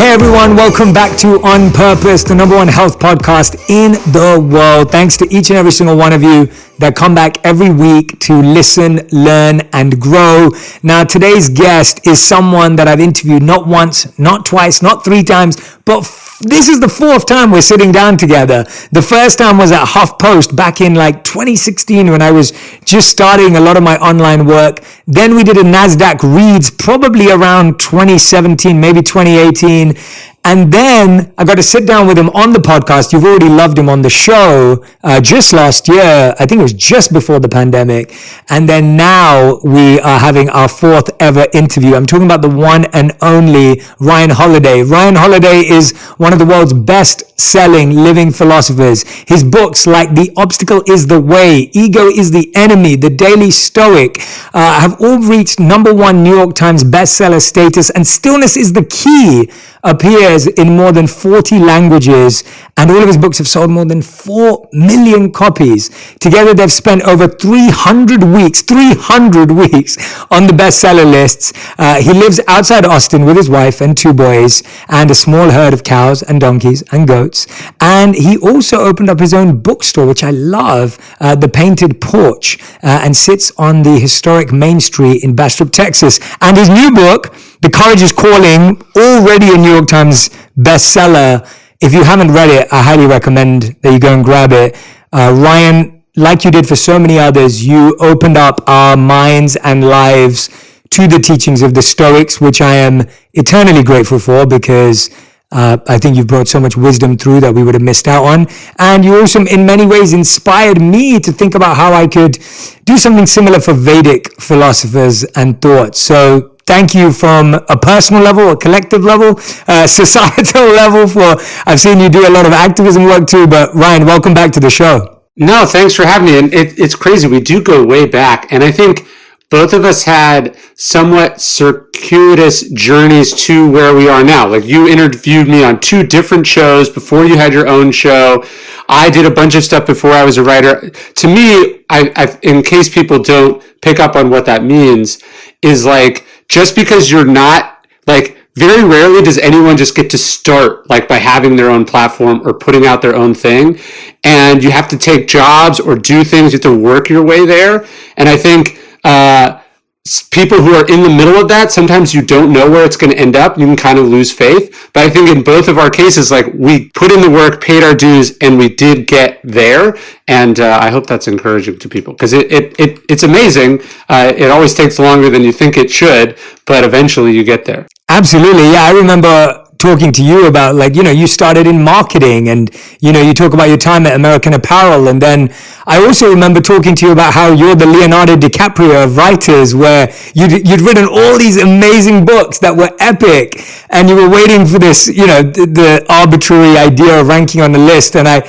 Hey everyone, welcome back to On Purpose, the number one health podcast in the world. Thanks to each and every single one of you that come back every week to listen, learn, and grow. Now, today's guest is someone that I've interviewed not once, not twice, not three times, but this is the fourth time we're sitting down together. The first time was at HuffPost back in like 2016 when I was just starting a lot of my online work. Then we did a NASDAQ Reads probably around 2017, maybe 2018. And then I got to sit down with him on the podcast. You've already loved him on the show just last year. I think it was just before the pandemic. And then now we are having our fourth ever interview. I'm talking about the one and only Ryan Holiday. Ryan Holiday is one of the world's best-selling living philosophers. His books like The Obstacle is the Way, Ego is the Enemy, The Daily Stoic have all reached #1 New York Times bestseller status, and Stillness is the Key appears in more than 40 languages, and all of his books have sold more than 4 million copies. Together, they've spent over 300 weeks on the bestseller lists. He lives outside Austin with his wife and 2 boys and a small herd of cows and donkeys and goats. And he also opened up his own bookstore, which I love, The Painted Porch, and sits on the historic Main Street in Bastrop, Texas. And his new book, The Courage is Calling, already a New York Times bestseller. If you haven't read it, I highly recommend that you go and grab it. Ryan, like you did for so many others, you opened up our minds and lives to the teachings of the Stoics, which I am eternally grateful for because I think you've brought so much wisdom through that we would have missed out on. And you also, in many ways, inspired me to think about how I could do something similar for Vedic philosophers and thoughts. So thank you from a personal level, a collective level, societal level for, I've seen you do a lot of activism work too, but Ryan, welcome back to the show. No, thanks for having me. And it's crazy. We do go way back. And I think both of us had somewhat circuitous journeys to where we are now. Like you interviewed me on 2 different shows before you had your own show. I did a bunch of stuff before I was a writer. To me, I in case people don't pick up on what that means, is like, just because you're not, like, very rarely does anyone just get to start, like, by having their own platform or putting out their own thing. And you have to take jobs or do things, you have to work your way there. And I think people who are in the middle of that, sometimes you don't know where it's going to end up. You can kind of lose faith. But I think in both of our cases, like, we put in the work, paid our dues, and we did get there. And I hope that's encouraging to people because it's amazing. It always takes longer than you think it should, but eventually you get there. Absolutely. Yeah, I remember talking to you about, like, you know, you started in marketing and, you know, you talk about your time at American Apparel. And then I also remember talking to you about how you're the Leonardo DiCaprio of writers, where you'd written all these amazing books that were epic and you were waiting for this, you know, the arbitrary idea of ranking on the list. And I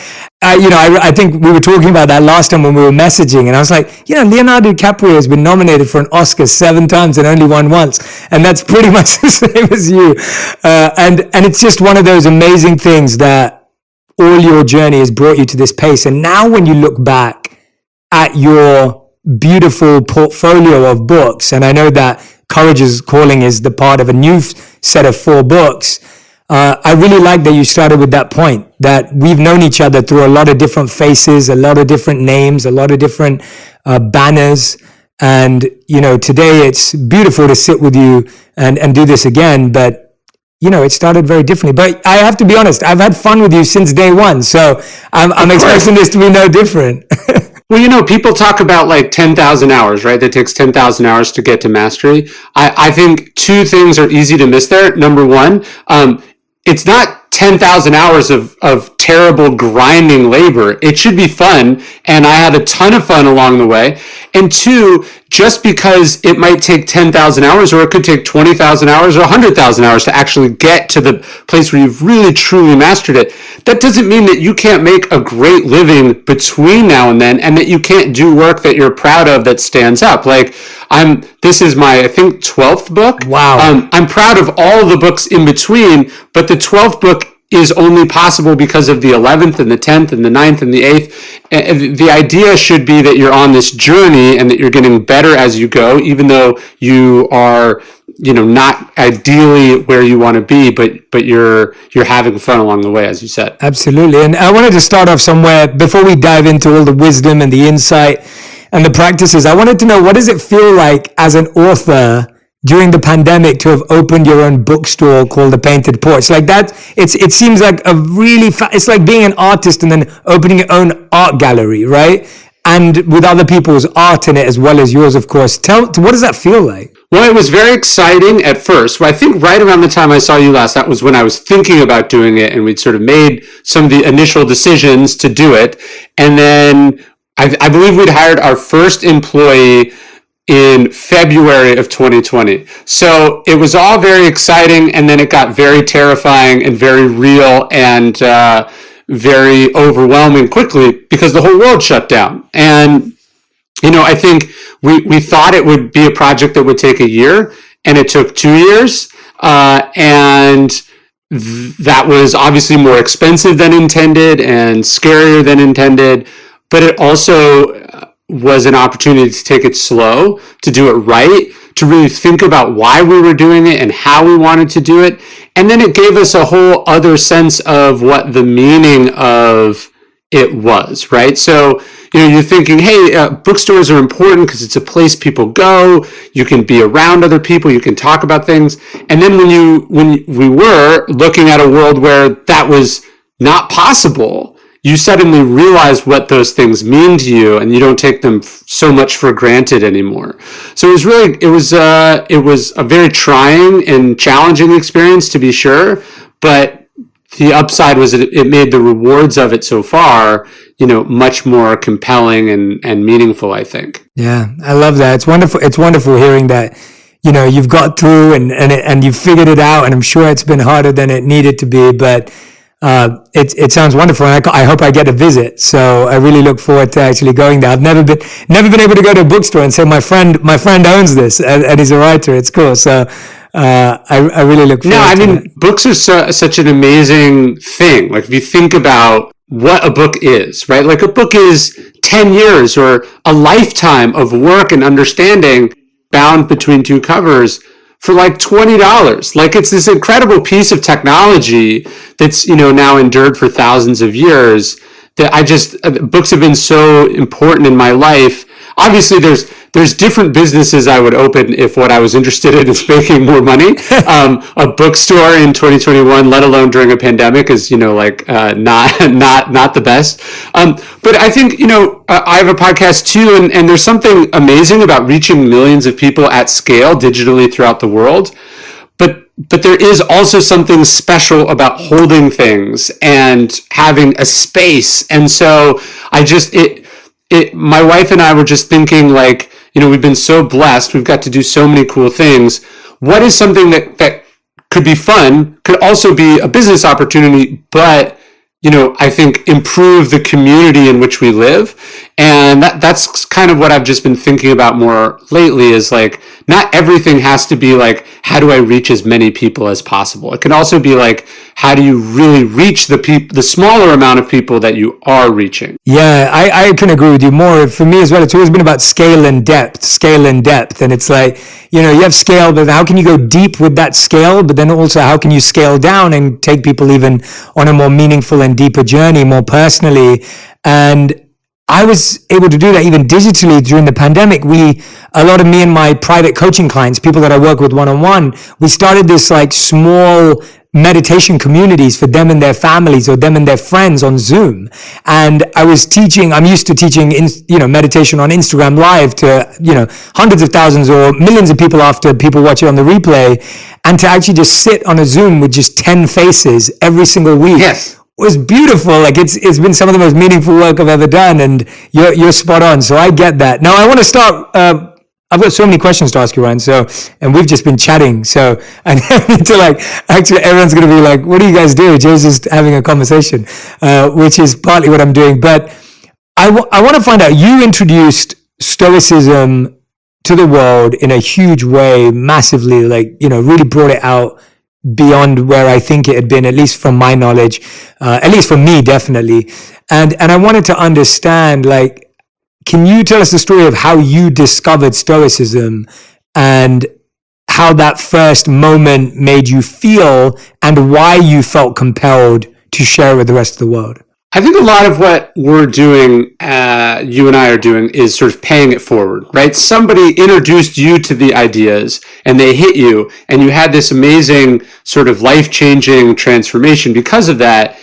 think we were talking about that last time when we were messaging, and I was like, you know, Leonardo DiCaprio has been nominated for an Oscar 7 times and only won once, and that's pretty much the same as you. And it's just one of those amazing things that all your journey has brought you to this pace. And now when you look back at your beautiful portfolio of books, and I know that Courage is Calling is the part of a new set of 4 books, I really like that you started with that point, that we've known each other through a lot of different faces, a lot of different names, a lot of different banners. And, you know, today it's beautiful to sit with you and do this again. But, you know, it started very differently. But I have to be honest, I've had fun with you since day one. So I'm expecting this to be no different. Well, you know, people talk about like 10,000 hours, right? That takes 10,000 hours to get to mastery. I think 2 things are easy to miss there. Number one, it's not 10,000 hours of terrible grinding labor. It should be fun. And I had a ton of fun along the way. And 2, just because it might take 10,000 hours, or it could take 20,000 hours or 100,000 hours to actually get to the place where you've really truly mastered it, that doesn't mean that you can't make a great living between now and then, and that you can't do work that you're proud of that stands up. Like, this is my, I think, 12th book. Wow. I'm proud of all the books in between, but the 12th book is only possible because of the 11th and the 10th and the 9th and the 8th. The idea should be that you're on this journey and that you're getting better as you go, even though you are not ideally where you want to be, but you're having fun along the way, as you said. Absolutely. And I wanted to start off somewhere before we dive into all the wisdom and the insight and the practices. I wanted to know, what does it feel like as an author during the pandemic to have opened your own bookstore called The Painted Porch? Like that, it seems like a really, it's like being an artist and then opening your own art gallery, right? And with other people's art in it as well as yours, of course. What does that feel like? Well, it was very exciting at first. Well, I think right around the time I saw you last, that was when I was thinking about doing it, and we'd sort of made some of the initial decisions to do it. And then I believe we'd hired our first employee in February of 2020. So it was all very exciting, and then it got very terrifying and very real and very overwhelming quickly because the whole world shut down. And I think we thought it would be a project that would take a year, and it took 2 years. And that was obviously more expensive than intended and scarier than intended. But it also was an opportunity to take it slow, to do it right, to really think about why we were doing it and how we wanted to do it. And then it gave us a whole other sense of what the meaning of it was, right? So, you're thinking, hey, bookstores are important because it's a place people go. You can be around other people. You can talk about things. And then when we were looking at a world where that was not possible, you suddenly realize what those things mean to you, and you don't take them so much for granted anymore. So it was a very trying and challenging experience, to be sure, but the upside was that it made the rewards of it so far, much more compelling and meaningful, I think. Yeah, I love that. It's wonderful. It's wonderful hearing that, you've got through and you've figured it out, and I'm sure it's been harder than it needed to be, but it sounds wonderful, and I hope I get a visit. So I really look forward to actually going there. I've never been able to go to a bookstore and say my friend owns this and he's a writer. It's cool. So I really look forward. No, books are such an amazing thing. Like if you think about what a book is, right? Like a book is 10 years or a lifetime of work and understanding bound between two covers for like $20. Like it's this incredible piece of technology that's, now endured for thousands of years that books have been so important in my life. Obviously there's different businesses I would open if what I was interested in is making more money. A bookstore in 2021, let alone during a pandemic, is not the best. But I think I have a podcast too, and there's something amazing about reaching millions of people at scale digitally throughout the world. But there is also something special about holding things and having a space. And so my wife and I were just thinking, like, we've been so blessed. We've got to do so many cool things. What is something that could be fun, could also be a business opportunity, but, I think improve the community in which we live. And that's kind of what I've just been thinking about more lately, is like, not everything has to be like, how do I reach as many people as possible? It can also be like, how do you really reach the smaller amount of people that you are reaching? Yeah, I can agree with you more. For me as well, it's always been about scale and depth. And it's like, you have scale, but how can you go deep with that scale? But then also, how can you scale down and take people even on a more meaningful and deeper journey, more personally? And I was able to do that even digitally during the pandemic. A lot of me and my private coaching clients, people that I work with one-on-one, we started this like small meditation communities for them and their families or them and their friends on Zoom. And I'm used to teaching, meditation on Instagram Live to, hundreds of thousands or millions of people after people watch it on the replay. And to actually just sit on a Zoom with just 10 faces every single week. Yes. Was beautiful. Like it's been some of the most meaningful work I've ever done, and you're spot on. So I get that. Now I want to start. I've got so many questions to ask you, Ryan. And we've just been chatting. So I need to actually everyone's going to be like, what do you guys do? Joe's just having a conversation, which is partly what I'm doing. But I want to find out, you introduced Stoicism to the world in a huge way, massively, really brought it out beyond where I think it had been, at least from my knowledge, at least for me, definitely. And I wanted to understand, can you tell us the story of how you discovered Stoicism and how that first moment made you feel and why you felt compelled to share it with the rest of the world. I think a lot of what we're doing, you and I are doing, is sort of paying it forward, right? Somebody introduced you to the ideas and they hit you, and you had this amazing sort of life-changing transformation because of that.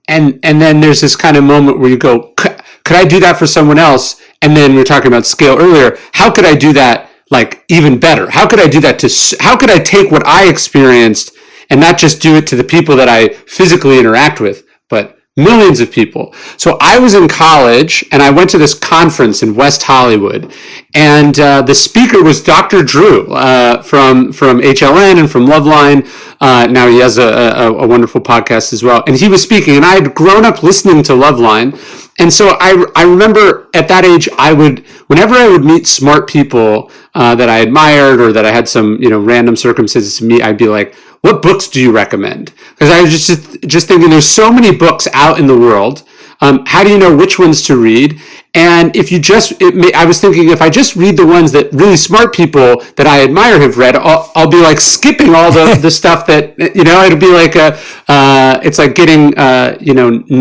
And then there's this kind of moment where you go, could I do that for someone else? And then we were talking about scale earlier. How could I do that like even better? How could I do that how could I take what I experienced and not just do it to the people that I physically interact with, but millions of people? So I was in college and I went to this conference in West Hollywood, and the speaker was Dr. Drew from HLN and from Loveline. Now he has a wonderful podcast as well. And he was speaking, and I had grown up listening to Loveline. And so I remember at that age, whenever I would meet smart people that I admired or that I had some, random circumstances to meet, I'd be like, what books do you recommend? Because I was just thinking there's so many books out in the world. How do you know which ones to read? And I was thinking if I just read the ones that really smart people that I admire have read, I'll be like skipping all the stuff that, it'll be like it's like getting,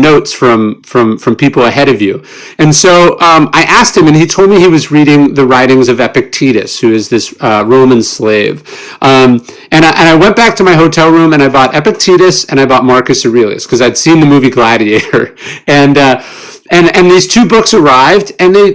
notes from people ahead of you. And so, I asked him, and he told me he was reading the writings of Epictetus, who is this, Roman slave. And I went back to my hotel room and I bought Epictetus and I bought Marcus Aurelius because I'd seen the movie Gladiator. And these two books arrived and they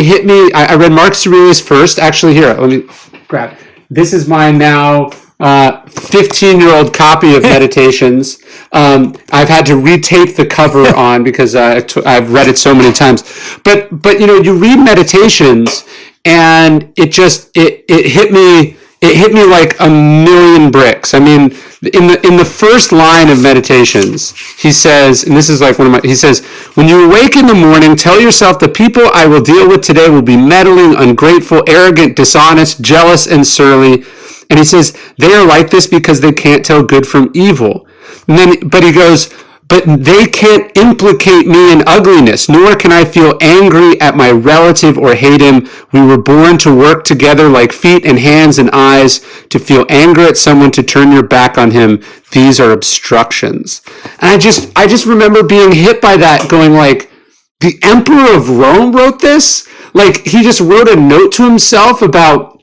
hit me. I read Marcus Aurelius first. Actually, here, let me grab. This is my now 15-year-old copy of Meditations. I've had to retape the cover on because I've read it so many times. But you read Meditations and it hit me. It hit me like a million bricks. I mean, in the first line of Meditations, he says, and this is like he says, when you awake in the morning, tell yourself the people I will deal with today will be meddling, ungrateful, arrogant, dishonest, jealous, and surly. And he says, they are like this because they can't tell good from evil. But he goes, but they can't implicate me in ugliness, nor can I feel angry at my relative or hate him. We were born to work together like feet and hands and eyes. To feel anger at someone, to turn your back on him, these are obstructions. And I just remember being hit by that, going like, the Emperor of Rome wrote this? Like, he just wrote a note to himself about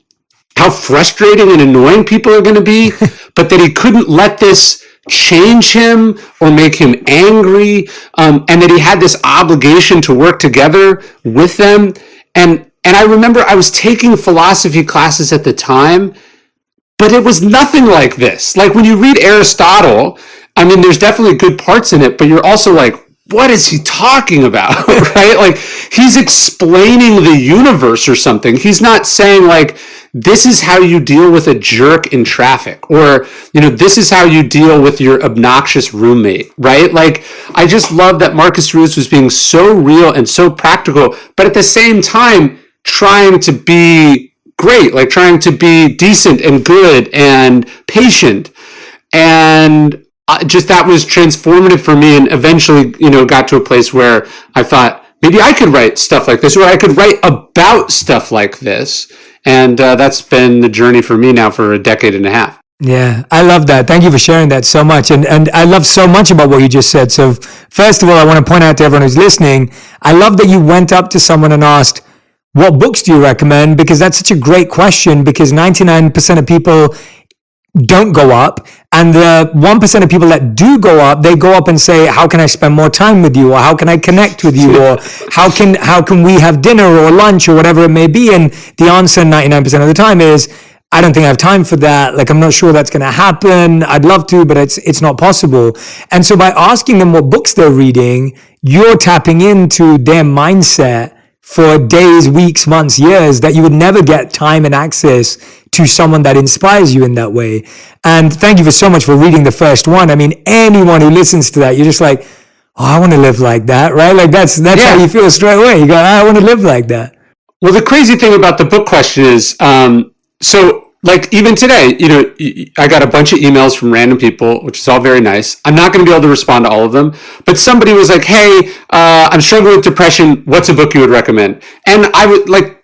how frustrating and annoying people are going to be, but that he couldn't let this change him or make him angry, and that he had this obligation to work together with them. And I remember I was taking philosophy classes at the time, but it was nothing like this. Like when you read Aristotle, I mean, there's definitely good parts in it, but you're also like, what is he talking about, right? Like he's explaining the universe or something. He's not saying like, this is how you deal with a jerk in traffic, or, this is how you deal with your obnoxious roommate, right? Like, I just love that Marcus Aurelius was being so real and so practical, but at the same time, trying to be great, like trying to be decent and good and patient. And that was transformative for me, and eventually, got to a place where I thought, maybe I could write stuff like this, or I could write about stuff like this. And that's been the journey for me now for a decade and a half. Yeah, I love that. Thank you for sharing that so much. And I love so much about what you just said. So first of all, I want to point out to everyone who's listening, I love that you went up to someone and asked, what books do you recommend? Because that's such a great question, because 99% of people don't go up, and the 1% of people that do go up, they go up and say, how can I spend more time with you, or how can I connect with you, or how can we have dinner or lunch or whatever it may be? And the answer 99% of the time is, I don't think I have time for that. Like, I'm not sure that's going to happen. I'd love to, but it's not possible. And so by asking them what books they're reading, you're tapping into their mindset for days, weeks, months, years, that you would never get time and access to someone that inspires you in that way. And thank you so much for reading the first one. I mean, anyone who listens to that, you're just like, oh, I want to live like that, right? Like that's how you feel straight away. You go, I want to live like that. Well, the crazy thing about the book question is, so like even today, I got a bunch of emails from random people, which is all very nice. I'm not going to be able to respond to all of them, but somebody was like, hey, I'm struggling with depression. What's a book you would recommend? And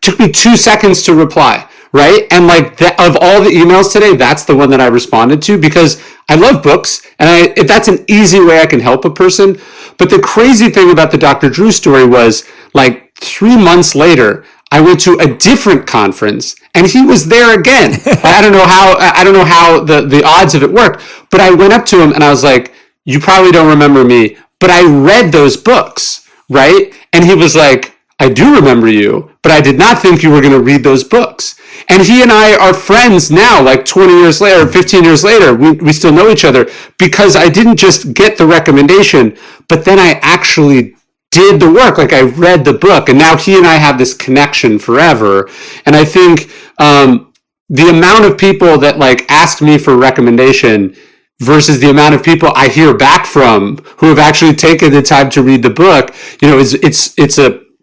took me 2 seconds to reply, right? And like of all the emails today, that's the one that I responded to because I love books, and if that's an easy way I can help a person. But the crazy thing about the Dr. Drew story was like 3 months later, I went to a different conference and he was there again. I don't know how the odds of it worked, but I went up to him and I was like, you probably don't remember me, but I read those books, right? And he was like, I do remember you, but I did not think you were going to read those books. And he and I are friends now, like 20 years later, 15 years later, we still know each other because I didn't just get the recommendation, but then I actually did the work. Like I read the book, and now he and I have this connection forever. And I think the amount of people that like ask me for recommendation versus the amount of people I hear back from who have actually taken the time to read the book, it's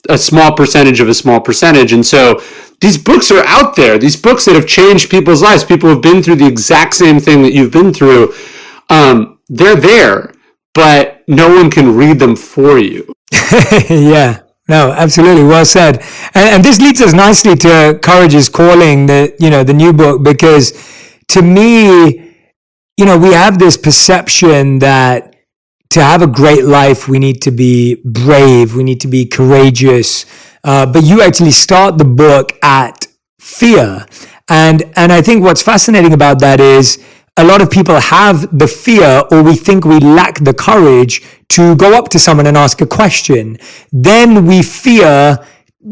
a small percentage of a small percentage. And so these books are out there, these books that have changed people's lives, people who have been through the exact same thing that you've been through, they're there, but no one can read them for you. Yeah, no, absolutely. Well said. And this leads us nicely to Courage is Calling, the new book, because to me, we have this perception that to have a great life, we need to be brave, we need to be courageous. But you actually start the book at fear. And I think what's fascinating about that is a lot of people have the fear, or we think we lack the courage to go up to someone and ask a question. Then we fear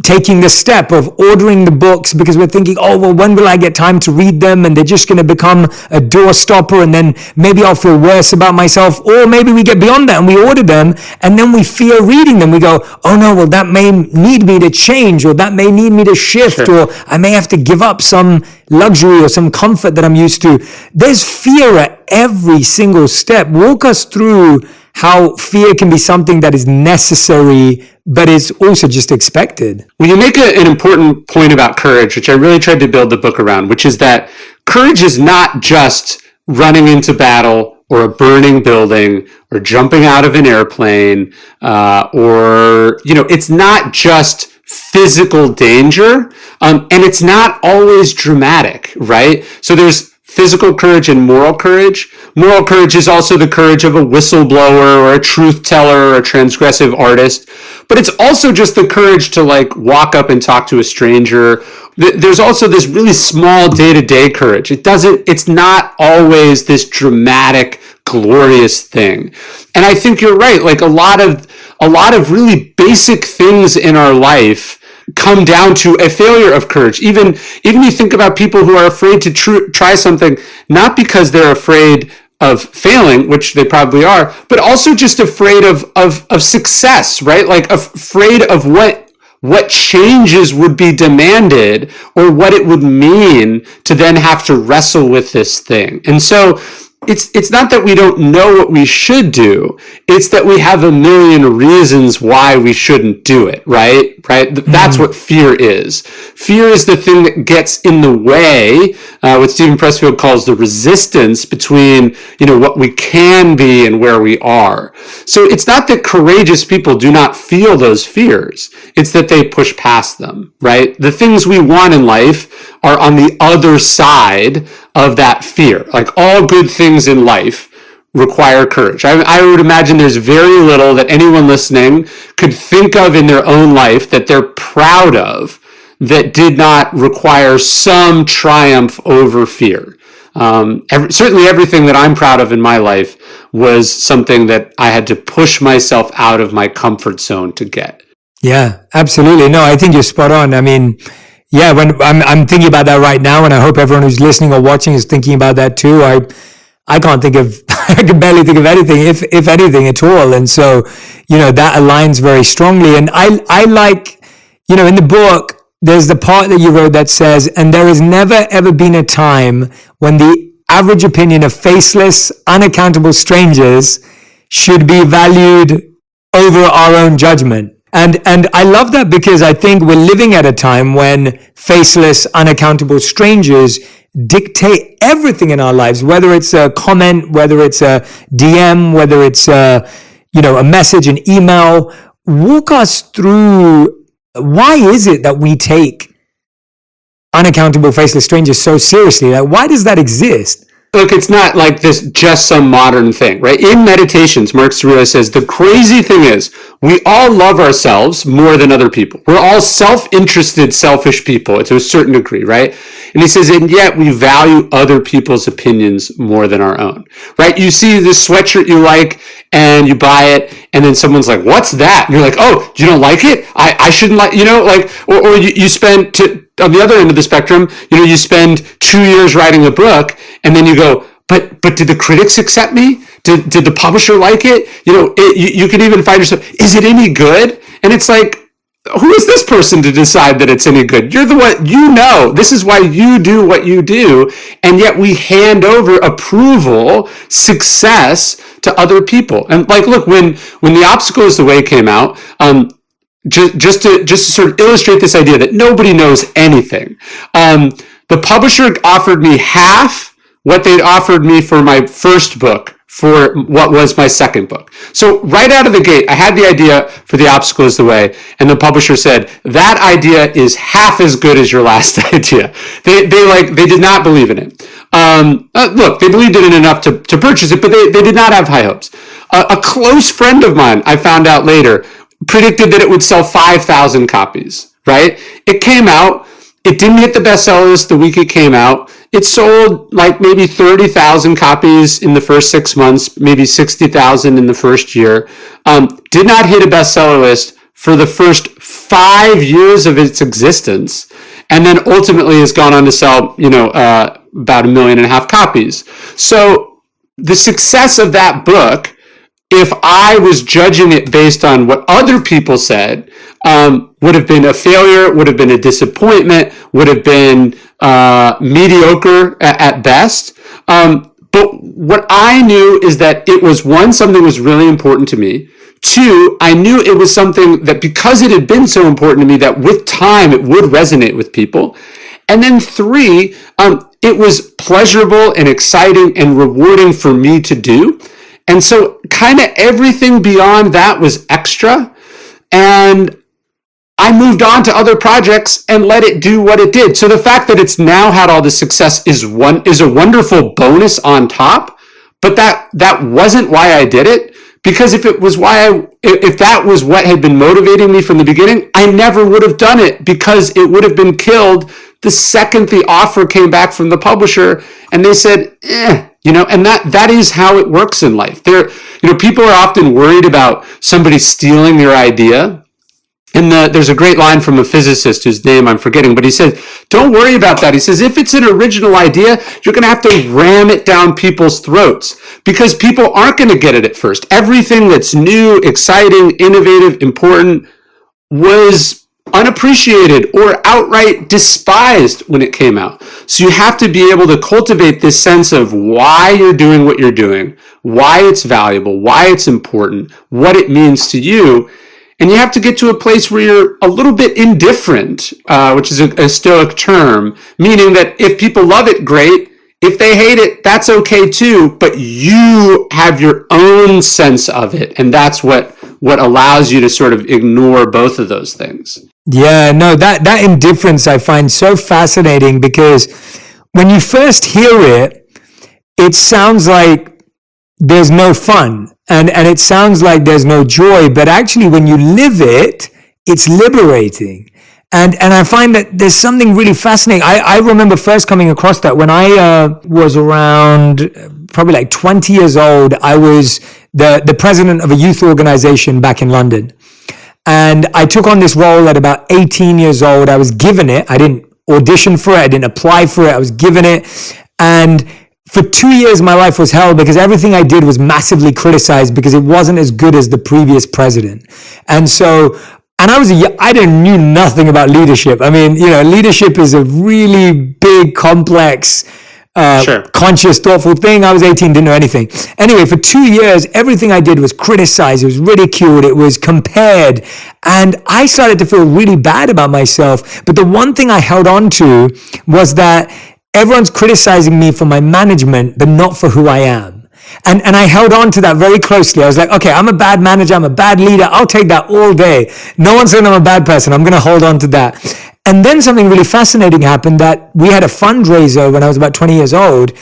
taking the step of ordering the books because we're thinking, oh, well, when will I get time to read them? And they're just going to become a doorstopper, and then maybe I'll feel worse about myself. Or maybe we get beyond that and we order them and then we fear reading them. We go, oh no, well, that may need me to change, or that may need me to shift, Sure. or I may have to give up some luxury or some comfort that I'm used to. There's fear at every single step. Walk us through how fear can be something that is necessary, but is also just expected. Well, you make an important point about courage, which I really tried to build the book around, which is that courage is not just running into battle or a burning building or jumping out of an airplane, it's not just physical danger, and it's not always dramatic, right? So there's physical courage and moral courage. Moral courage is also the courage of a whistleblower or a truth teller or a transgressive artist. But it's also just the courage to like walk up and talk to a stranger. There's also this really small day-to-day courage. It's not always this dramatic, glorious thing. And I think you're right. Like a lot of really basic things in our life come down to a failure of courage. Even you think about people who are afraid to try something, not because they're afraid of failing, which they probably are, but also just afraid of success, right? Like afraid of what changes would be demanded or what it would mean to then have to wrestle with this thing. And so it's not that we don't know what we should do. It's that we have a million reasons why we shouldn't do it, right? That's what fear is. Fear is the thing that gets in the way, what Stephen Pressfield calls the resistance between, what we can be and where we are. So it's not that courageous people do not feel those fears. It's that they push past them, right? The things we want in life are on the other side of that fear. Like all good things in life require courage. I would imagine there's very little that anyone listening could think of in their own life that they're proud of that did not require some triumph over fear. Certainly everything that I'm proud of in my life was something that I had to push myself out of my comfort zone to get. Yeah, absolutely. No, I think you're spot on. I mean, yeah, when I'm thinking about that right now, and I hope everyone who's listening or watching is thinking about that too. I can't think of, I can barely think of anything, if anything at all. And so, that aligns very strongly. And I like, in the book, there's the part that you wrote that says, and there has never ever been a time when the average opinion of faceless, unaccountable strangers should be valued over our own judgment. And I love that because I think we're living at a time when faceless, unaccountable strangers dictate everything in our lives, whether it's a comment, whether it's a DM, whether it's a message, an email. Walk us through, why is it that we take unaccountable, faceless strangers so seriously? Like, why does that exist? Look, it's not like this just some modern thing, right? In Meditations, Mark Aurelius says the crazy thing is we all love ourselves more than other people. We're all self-interested, selfish people to a certain degree, right? And he says, and yet we value other people's opinions more than our own, right? You see this sweatshirt you like and you buy it, and then someone's like, what's that? And you're like, oh, you don't like it? I shouldn't like, like, or you spend on the other end of the spectrum, you spend 2 years writing a book, and then you go, but did the critics accept me? Did the publisher like it? You can even find yourself, is it any good? And it's like, who is this person to decide that it's any good? You're the one, this is why you do what you do. And yet we hand over approval, success to other people. And like, look, when The Obstacle is the Way came out, just to sort of illustrate this idea that nobody knows anything, the publisher offered me half what they'd offered me for my first book for what was my second book. So right out of the gate, I had the idea for The Obstacle is the Way, and the publisher said, that idea is half as good as your last idea. They did not believe in it. Look, they believed in it enough to purchase it, but they did not have high hopes. A close friend of mine, I found out later, predicted that it would sell 5,000 copies, right? It came out. It didn't hit the bestseller list the week it came out. It sold like maybe 30,000 copies in the first 6 months, maybe 60,000 in the first year. Did not hit a bestseller list for the first 5 years of its existence. And then ultimately has gone on to sell, about 1.5 million copies. So the success of that book, if I was judging it based on what other people said, would have been a failure, would have been a disappointment, would have been mediocre at best. But what I knew is that it was, one, something that was really important to me. Two, I knew it was something that, because it had been so important to me, that with time it would resonate with people. And then three, it was pleasurable and exciting and rewarding for me to do. And so kind of everything beyond that was extra. And I moved on to other projects and let it do what it did. So the fact that it's now had all this success is a wonderful bonus on top. But that wasn't why I did it. Because if that was what had been motivating me from the beginning, I never would have done it, because it would have been killed the second the offer came back from the publisher and they said, and that is how it works in life. People are often worried about somebody stealing their idea. And there's a great line from a physicist whose name I'm forgetting, but he says, don't worry about that. He says, if it's an original idea, you're going to have to ram it down people's throats, because people aren't going to get it at first. Everything that's new, exciting, innovative, important was unappreciated or outright despised when it came out. So you have to be able to cultivate this sense of why you're doing what you're doing, why it's valuable, why it's important, what it means to you. And you have to get to a place where you're a little bit indifferent, which is a Stoic term, meaning that if people love it, great. If they hate it, that's okay too, but you have your own sense of it. And that's what allows you to sort of ignore both of those things. Yeah, no, that indifference I find so fascinating, because when you first hear it, it sounds like there's no fun. And it sounds like there's no joy, but actually when you live it, it's liberating. And I find that there's something really fascinating. I remember first coming across that when I was around probably like 20 years old. I was the president of a youth organization back in London. And I took on this role at about 18 years old. I was given it. I didn't audition for it. I didn't apply for it. I was given it. And for 2 years, my life was hell, because everything I did was massively criticized because it wasn't as good as the previous president. And I knew nothing about leadership. I mean, leadership is a really big, complex, conscious, thoughtful thing. I was 18, didn't know anything. Anyway, for 2 years, everything I did was criticized. It was ridiculed. It was compared. And I started to feel really bad about myself. But the one thing I held on to was that everyone's criticizing me for my management, but not for who I am. And I held on to that very closely. I was like, okay, I'm a bad manager. I'm a bad leader. I'll take that all day. No one's saying I'm a bad person. I'm going to hold on to that. And then something really fascinating happened, that we had a fundraiser when I was about 20 years old.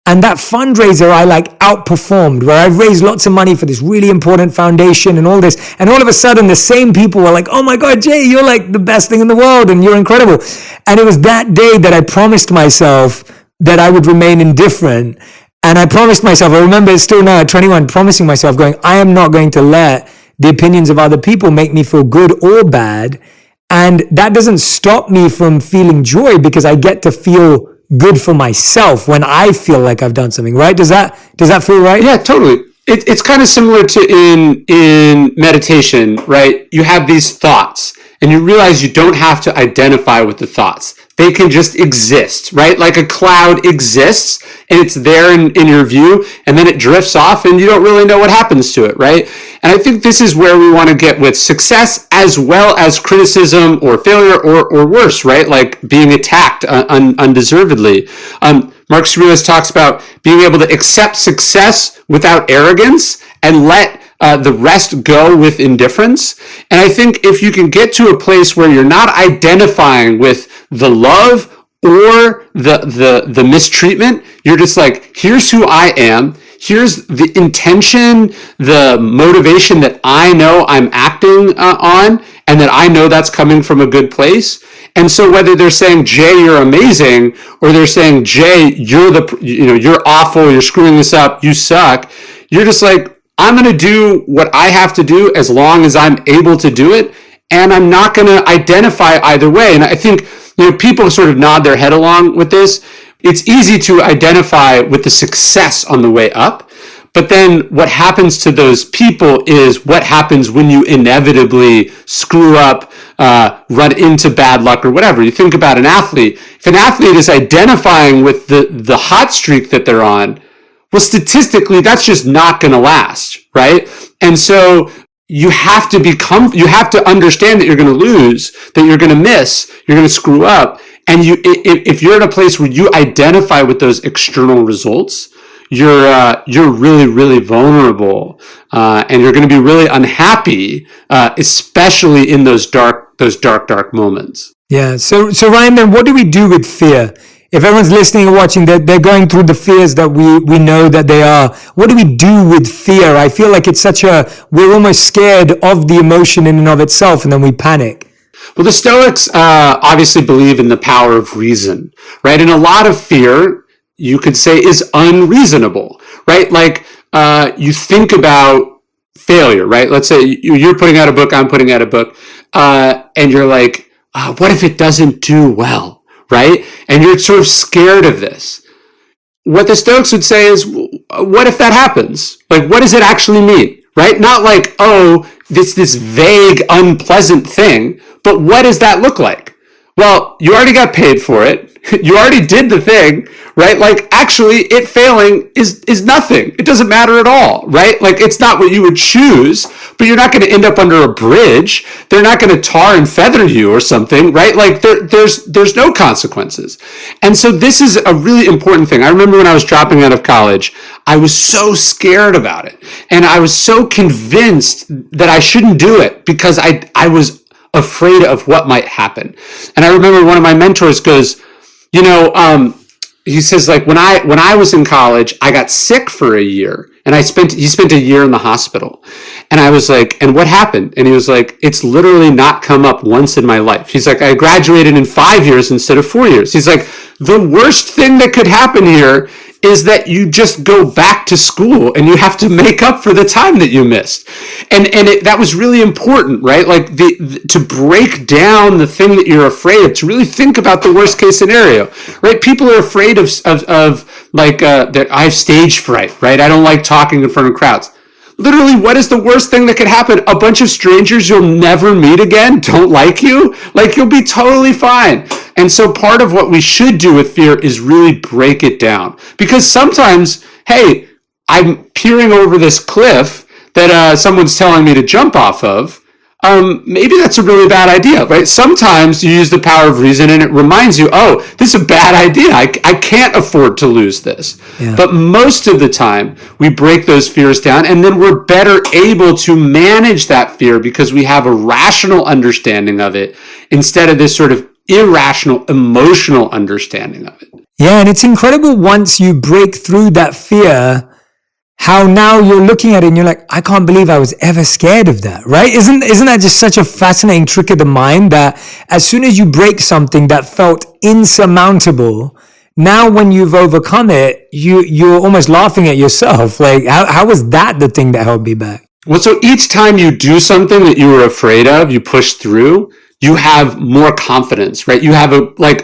And that fundraiser, I like outperformed, where I raised lots of money for this really important foundation and all this. And all of a sudden, the same people were like, oh my God, Jay, you're like the best thing in the world and you're incredible. And it was that day that I promised myself that I would remain indifferent. And I promised myself, I remember still now at 21, promising myself, going, I am not going to let the opinions of other people make me feel good or bad. And that doesn't stop me from feeling joy, because I get to feel good for myself when I feel like I've done something, right? Does that feel right? Yeah, totally. It's kind of similar to in meditation, right? You have these thoughts and you realize you don't have to identify with the thoughts. They can just exist, right? Like a cloud exists and it's there in your view, and then it drifts off and you don't really know what happens to it, right? And I think this is where we want to get with success as well as criticism or failure or worse, right? Like being attacked undeservedly. Mark Aurelius talks about being able to accept success without arrogance and let the rest go with indifference. And I think if you can get to a place where you're not identifying with the love or the mistreatment, you're just like, here's who I am. Here's the intention, the motivation that I know I'm acting on, and that I know that's coming from a good place. And so whether they're saying, Jay, you're amazing, or they're saying, Jay, you're awful, you're screwing this up, you suck, you're just like, I'm going to do what I have to do as long as I'm able to do it, and I'm not going to identify either way. And I think people sort of nod their head along with this. It's easy to identify with the success on the way up, but then what happens to those people is what happens when you inevitably screw up, run into bad luck or whatever. You think about an athlete. If an athlete is identifying with the hot streak that they're on, well, statistically, that's just not going to last, right? And so you have to understand that you're going to lose, that you're going to miss, you're going to screw up. And if you're in a place where you identify with those external results, you're really, really vulnerable, and you're going to be really unhappy, especially in those dark moments. Yeah. So Ryan, then what do we do with fear? If everyone's listening or watching, they're going through the fears that we know that they are. What do we do with fear? I feel like it's we're almost scared of the emotion in and of itself, and then we panic. Well, the Stoics obviously believe in the power of reason, right? And a lot of fear, you could say, is unreasonable, right? Like you think about failure, right? Let's say you're putting out a book, I'm putting out a book, and you're like, what if it doesn't do well? Right? And you're sort of scared of this. What the Stoics would say is, what if that happens? Like, what does it actually mean? Right? Not like, oh, this vague, unpleasant thing, but what does that look like? Well, you already got paid for it. You already did the thing, right? Like, actually, it failing is nothing. It doesn't matter at all, right? Like, it's not what you would choose, but you're not going to end up under a bridge. They're not going to tar and feather you or something, right? Like, there's no consequences. And so this is a really important thing. I remember when I was dropping out of college, I was so scared about it. And I was so convinced that I shouldn't do it because I was afraid of what might happen. And I remember one of my mentors goes, he says, like, when I was in college, I got sick for a year, and he spent a year in the hospital. And I was like, and what happened? And he was like, it's literally not come up once in my life. He's like, I graduated in 5 years instead of 4 years. He's like, the worst thing that could happen here is that you just go back to school and you have to make up for the time that you missed. And that was really important, right? Like to break down the thing that you're afraid of, to really think about the worst case scenario, right? People are afraid of that I have stage fright, right? I don't like talking in front of crowds. Literally, what is the worst thing that could happen? A bunch of strangers you'll never meet again don't like you? Like, you'll be totally fine. And so part of what we should do with fear is really break it down. Because sometimes, hey, I'm peering over this cliff that someone's telling me to jump off of. Maybe that's a really bad idea, right? Sometimes you use the power of reason and it reminds you, oh, this is a bad idea. I can't afford to lose this. Yeah. But most of the time, we break those fears down and then we're better able to manage that fear because we have a rational understanding of it instead of this sort of irrational, emotional understanding of it. Yeah, and it's incredible once you break through that fear, how now you're looking at it and you're like, I can't believe I was ever scared of that, right? Isn't that just such a fascinating trick of the mind that as soon as you break something that felt insurmountable, now when you've overcome it, you're almost laughing at yourself. Like, how was that the thing that held me back? Well, so each time you do something that you were afraid of, you push through, you have more confidence, right? You have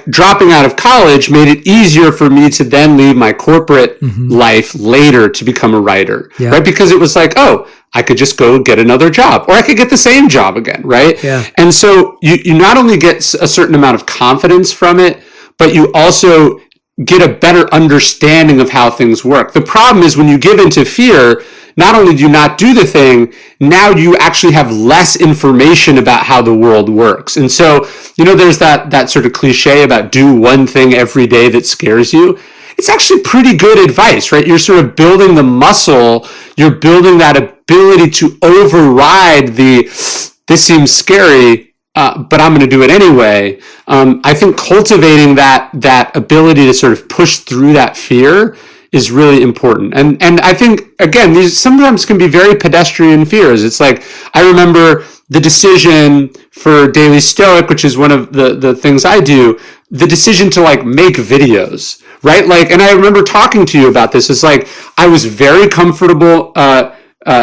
dropping out of college made it easier for me to then leave my corporate life later to become a writer, right? Because it was like, oh, I could just go get another job, or I could get the same job again, right? Yeah. And so you not only get a certain amount of confidence from it, but you also get a better understanding of how things work. The problem is when you give into fear, not only do you not do the thing, now you actually have less information about how the world works. And so, there's that sort of cliche about do one thing every day that scares you. It's actually pretty good advice, right? You're sort of building the muscle, you're building that ability to override this seems scary, but I'm going to do it anyway. I think cultivating that ability to sort of push through that fear is really important. And I think, again, these sometimes can be very pedestrian fears. It's like, I remember the decision for Daily Stoic, which is one of the things I do, the decision to make videos, right? And I remember talking to you about this. It's like, I was very comfortable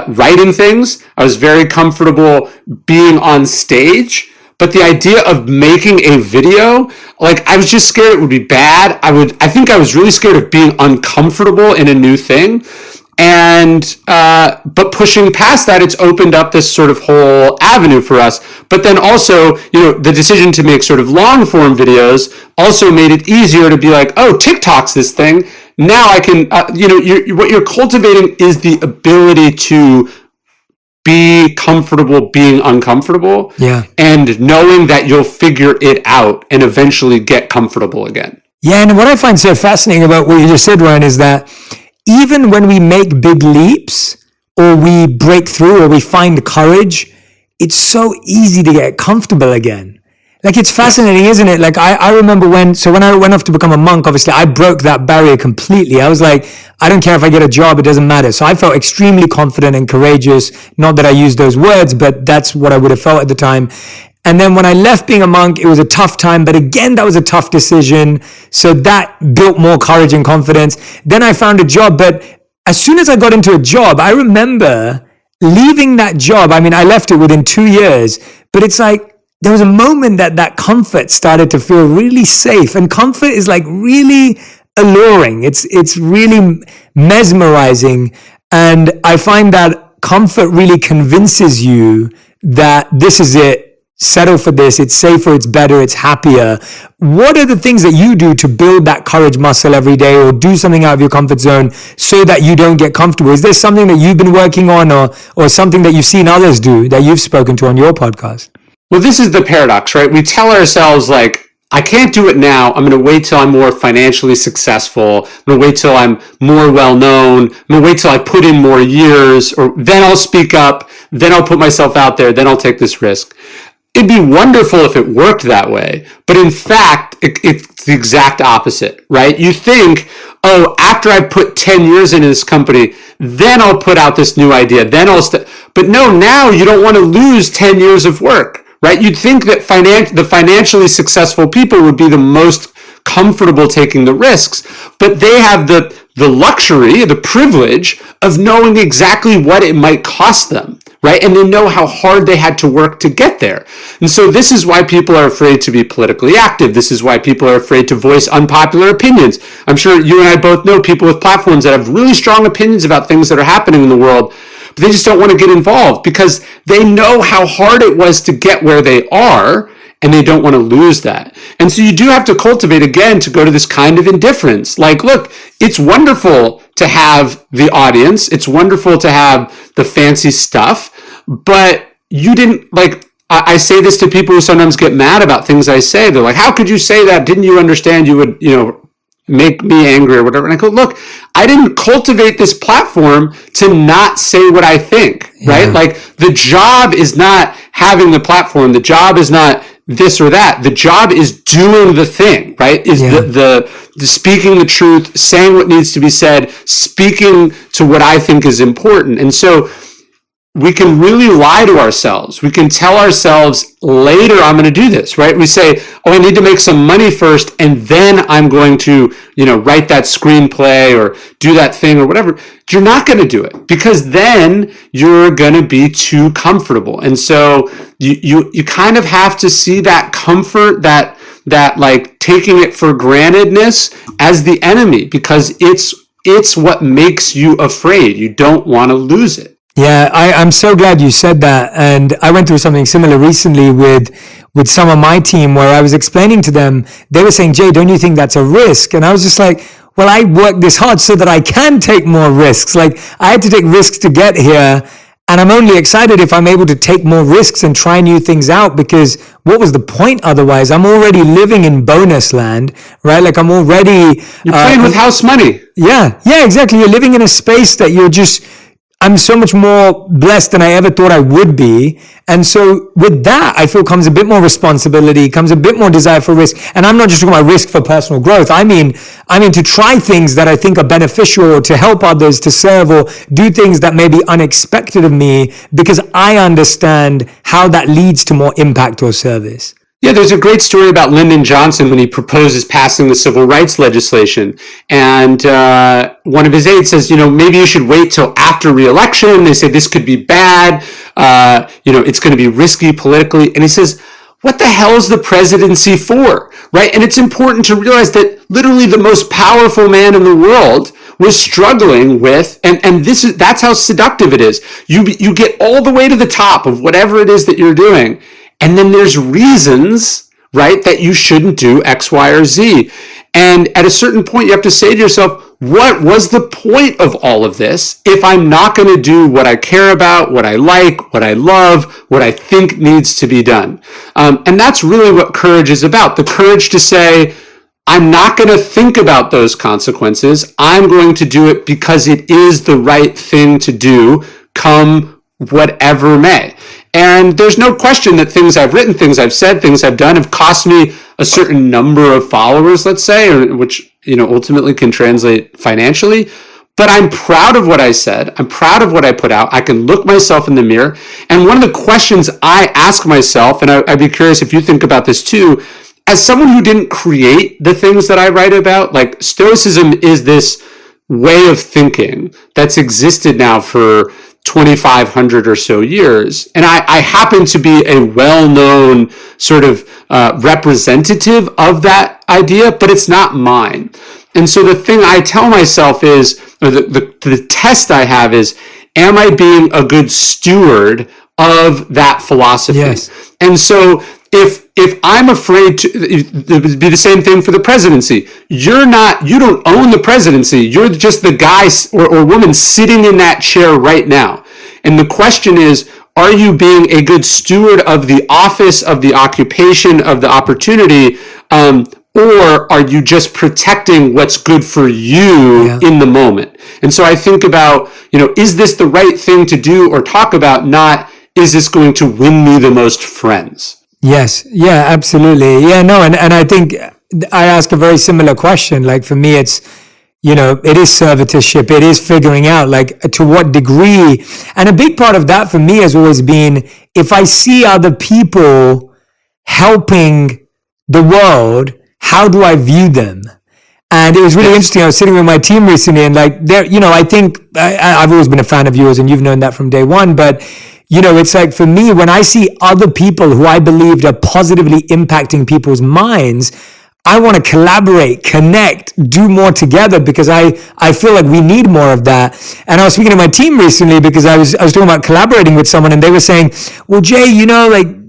writing things. I was very comfortable being on stage. But the idea of making a video, I was just scared it would be bad. I think I was really scared of being uncomfortable in a new thing. And, but pushing past that, it's opened up this sort of whole avenue for us. But then also, the decision to make sort of long form videos also made it easier to be like, oh, TikTok's this thing. Now I can, what you're cultivating is the ability to be comfortable being uncomfortable, and knowing that you'll figure it out and eventually get comfortable again. Yeah, and what I find so fascinating about what you just said, Ryan, is that even when we make big leaps or we break through or we find courage, it's so easy to get comfortable again. It's fascinating, isn't it? I remember when I went off to become a monk, obviously I broke that barrier completely. I was like, I don't care if I get a job, it doesn't matter. So I felt extremely confident and courageous. Not that I used those words, but that's what I would have felt at the time. And then when I left being a monk, it was a tough time, but again, that was a tough decision. So that built more courage and confidence. Then I found a job, but as soon as I got into a job, I remember leaving that job. I mean, I left it within 2 years, but it's like, there was a moment that comfort started to feel really safe, and comfort is really alluring. It's really mesmerizing. And I find that comfort really convinces you that this is it, settle for this, it's safer, it's better, it's happier. What are the things that you do to build that courage muscle every day, or do something out of your comfort zone so that you don't get comfortable? Is there something that you've been working on, or something that you've seen others do that you've spoken to on your podcast? Well, this is the paradox, right? We tell ourselves I can't do it now. I'm going to wait till I'm more financially successful. I'm going to wait till I'm more well-known. I'm going to wait till I put in more years, or then I'll speak up. Then I'll put myself out there. Then I'll take this risk. It'd be wonderful if it worked that way. But in fact, it's the exact opposite, right? You think, oh, after I've put 10 years into this company, then I'll put out this new idea. Then but no, now you don't want to lose 10 years of work. Right? You'd think that the financially successful people would be the most comfortable taking the risks, but they have the luxury, the privilege of knowing exactly what it might cost them, right? And they know how hard they had to work to get there. And so this is why people are afraid to be politically active. This is why people are afraid to voice unpopular opinions. I'm sure you and I both know people with platforms that have really strong opinions about things that are happening in the world, but they just don't want to get involved because they know how hard it was to get where they are, and they don't want to lose that. And so you do have to cultivate, again, to go to this kind of indifference. Look, it's wonderful to have the audience. It's wonderful to have the fancy stuff, but you didn't, I say this to people who sometimes get mad about things I say. They're like, how could you say that? Didn't you understand you would, make me angry or whatever? And I go, look, I didn't cultivate this platform to not say what I think, right? The job is not having the platform. The job is not this or that. The job is doing the thing, right? Is the speaking the truth, saying what needs to be said, speaking to what I think is important. And so we can really lie to ourselves. We can tell ourselves later, I'm going to do this, right? We say, oh, I need to make some money first, and then I'm going to, write that screenplay or do that thing or whatever. You're not going to do it, because then you're going to be too comfortable. And so you kind of have to see that comfort, that like taking it for grantedness as the enemy, because it's what makes you afraid. You don't want to lose it. Yeah, I'm so glad you said that. And I went through something similar recently with some of my team, where I was explaining to them, they were saying, Jay, don't you think that's a risk? And I was just like, well, I worked this hard so that I can take more risks. Like, I had to take risks to get here. And I'm only excited if I'm able to take more risks and try new things out, because what was the point otherwise? I'm already living in bonus land, right? Like, You're playing with house money. Yeah, exactly. You're living in a space that I'm so much more blessed than I ever thought I would be. And so with that, I feel comes a bit more responsibility, comes a bit more desire for risk. And I'm not just talking about risk for personal growth. I mean to try things that I think are beneficial, or to help others, to serve, or do things that may be unexpected of me, because I understand how that leads to more impact or service. Yeah, there's a great story about Lyndon Johnson when he proposes passing the civil rights legislation. And one of his aides says, maybe you should wait till after re-election. They say this could be bad. It's going to be risky politically. And he says, what the hell is the presidency for? Right? And it's important to realize that literally the most powerful man in the world was struggling with, and that's how seductive it is. You get all the way to the top of whatever it is that you're doing. And then there's reasons, right, that you shouldn't do X, Y, or Z. And at a certain point, you have to say to yourself, what was the point of all of this if I'm not going to do what I care about, what I like, what I love, what I think needs to be done? And that's really what courage is about. The courage to say, I'm not going to think about those consequences. I'm going to do it because it is the right thing to do, come whatever may. And there's no question that things I've written, things I've said, things I've done have cost me a certain number of followers, let's say, which ultimately can translate financially. But I'm proud of what I said. I'm proud of what I put out. I can look myself in the mirror. And one of the questions I ask myself, and I'd be curious if you think about this too, as someone who didn't create the things that I write about, like, Stoicism is this way of thinking that's existed now for 2,500 or so years. And I happen to be a well-known sort of representative of that idea, but it's not mine. And so the thing I tell myself is, or the test I have is, am I being a good steward of that philosophy? Yes. And so if I'm afraid to, it would be the same thing for the presidency. You don't own the presidency. You're just the guy or woman sitting in that chair right now. And the question is, are you being a good steward of the office, of the occupation, of the opportunity, or are you just protecting what's good for you in the moment? And so I think about, is this the right thing to do or talk about, not is this going to win me the most friends? Yes. Yeah, absolutely. Yeah, no. And I think I ask a very similar question. Like, for me, it's, it is servitorship. It is figuring out, like, to what degree. And a big part of that for me has always been, if I see other people helping the world, how do I view them? And it was really interesting. I was sitting with my team recently, and like, I think I've always been a fan of yours, and you've known that from day one. But it's like, for me, when I see other people who I believed are positively impacting people's minds, I want to collaborate, connect, do more together, because I feel like we need more of that. And I was speaking to my team recently because I was talking about collaborating with someone, and they were saying, well, Jay,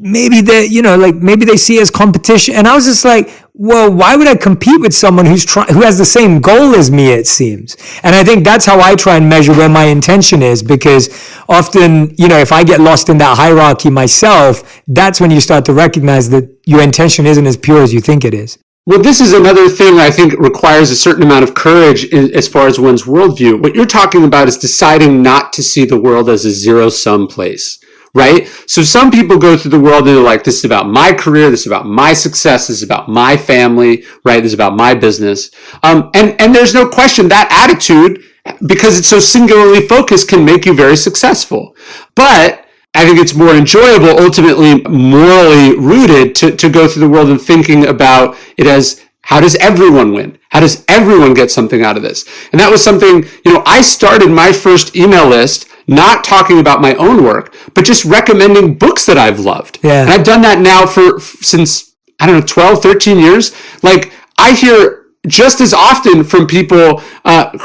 maybe they see it as competition. And I was just like, well, why would I compete with someone who has the same goal as me, it seems? And I think that's how I try and measure where my intention is, because often, if I get lost in that hierarchy myself, that's when you start to recognize that your intention isn't as pure as you think it is. Well, this is another thing I think requires a certain amount of courage as far as one's worldview. What you're talking about is deciding not to see the world as a zero-sum place, right? So some people go through the world and they're like, this is about my career, this is about my success, this is about my family, right? This is about my business. And there's no question that attitude, because it's so singularly focused, can make you very successful. But I think it's more enjoyable, ultimately morally rooted, to go through the world and thinking about it as, how does everyone win? How does everyone get something out of this? And that was something, I started my first email list not talking about my own work, but just recommending books that I've loved. Yeah. And I've done that now since, 12, 13 years. Like, I hear just as often from people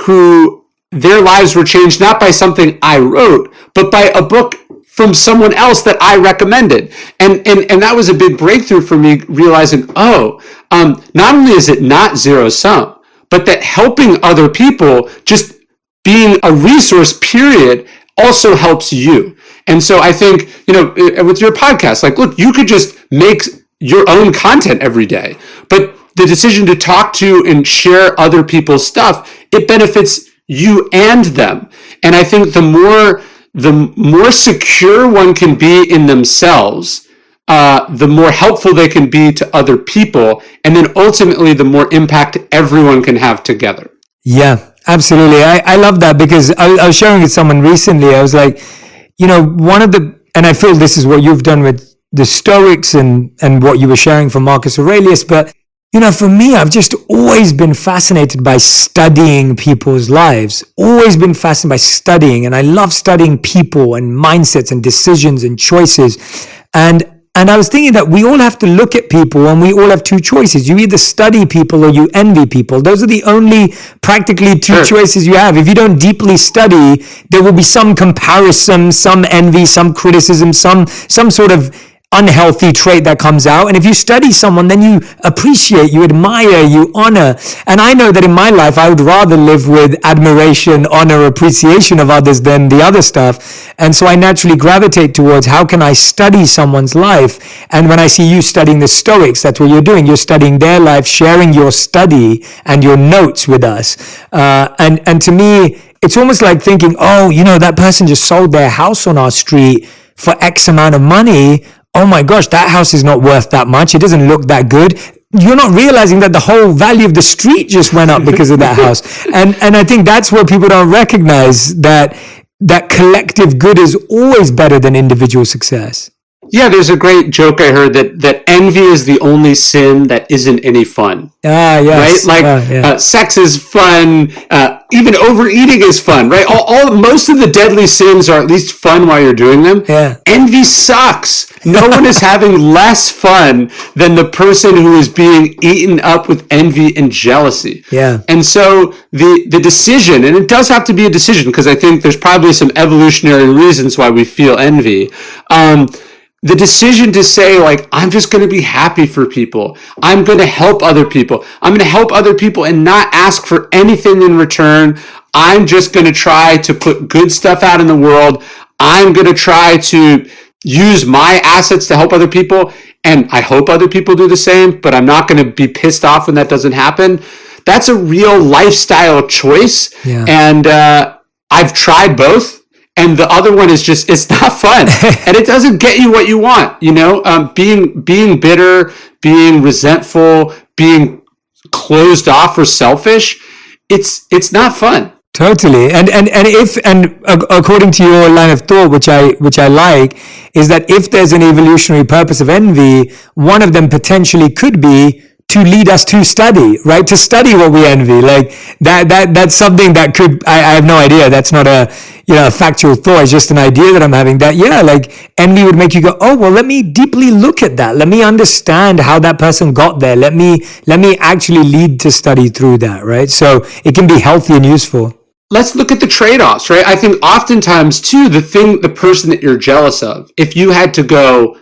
who their lives were changed not by something I wrote, but by a book from someone else that I recommended. And that was a big breakthrough for me, realizing, not only is it not zero sum, but that helping other people, just being a resource, period, also helps you. And so I think, with your podcast, like, look, you could just make your own content every day, but the decision to talk to and share other people's stuff, it benefits you and them. And I think the more secure one can be in themselves, the more helpful they can be to other people, and then ultimately the more impact everyone can have together. Yeah, absolutely. I love that, because I was sharing with someone recently. I was like, and I feel this is what you've done with the Stoics and what you were sharing from Marcus Aurelius, but for me, I've just always been fascinated by studying people's lives, always been fascinated by studying. And I love studying people and mindsets and decisions and choices. And I was thinking that we all have to look at people, and we all have two choices. You either study people or you envy people. Those are the only practically two choices you have. If you don't deeply study, there will be some comparison, some envy, some criticism, some sort of unhealthy trait that comes out. And if you study someone, then you appreciate, you admire, you honor. And I know that in my life, I would rather live with admiration, honor, appreciation of others than the other stuff. And so I naturally gravitate towards, how can I study someone's life? And when I see you studying the Stoics, that's what you're doing. You're studying their life, sharing your study and your notes with us. And to me, it's almost like thinking, that person just sold their house on our street for X amount of money. Oh my gosh, that house is not worth that much. It doesn't look that good. You're not realizing that the whole value of the street just went up because of that house. And I think that's what people don't recognize, that collective good is always better than individual success. Yeah, there's a great joke I heard that envy is the only sin that isn't any fun. Yes. Right? Like, sex is fun. Even overeating is fun, right? Most of the deadly sins are at least fun while you're doing them. Yeah. Envy sucks. No one is having less fun than the person who is being eaten up with envy and jealousy. Yeah. And so the decision, and it does have to be a decision, because I think there's probably some evolutionary reasons why we feel envy. The decision to say, like, I'm just going to be happy for people. I'm going to help other people. I'm going to help other people and not ask for anything in return. I'm just going to try to put good stuff out in the world. I'm going to try to use my assets to help other people. And I hope other people do the same, but I'm not going to be pissed off when that doesn't happen. That's a real lifestyle choice. Yeah. And I've tried both. And the other one is just, it's not fun. And it doesn't get you what you want, being bitter, being resentful, being closed off or selfish. It's not fun. Totally. And according to your line of thought, which I like, is that if there's an evolutionary purpose of envy, one of them potentially could be to lead us to study, right? To study what we envy. Like that's something that could, I have no idea. That's not a factual thought. It's just an idea that I'm having, that, like envy would make you go, oh, well, let me deeply look at that. Let me understand how that person got there. Let me actually lead to study through that, right? So it can be healthy and useful. Let's look at the trade-offs, right? I think oftentimes too, the person that you're jealous of, if you had to go,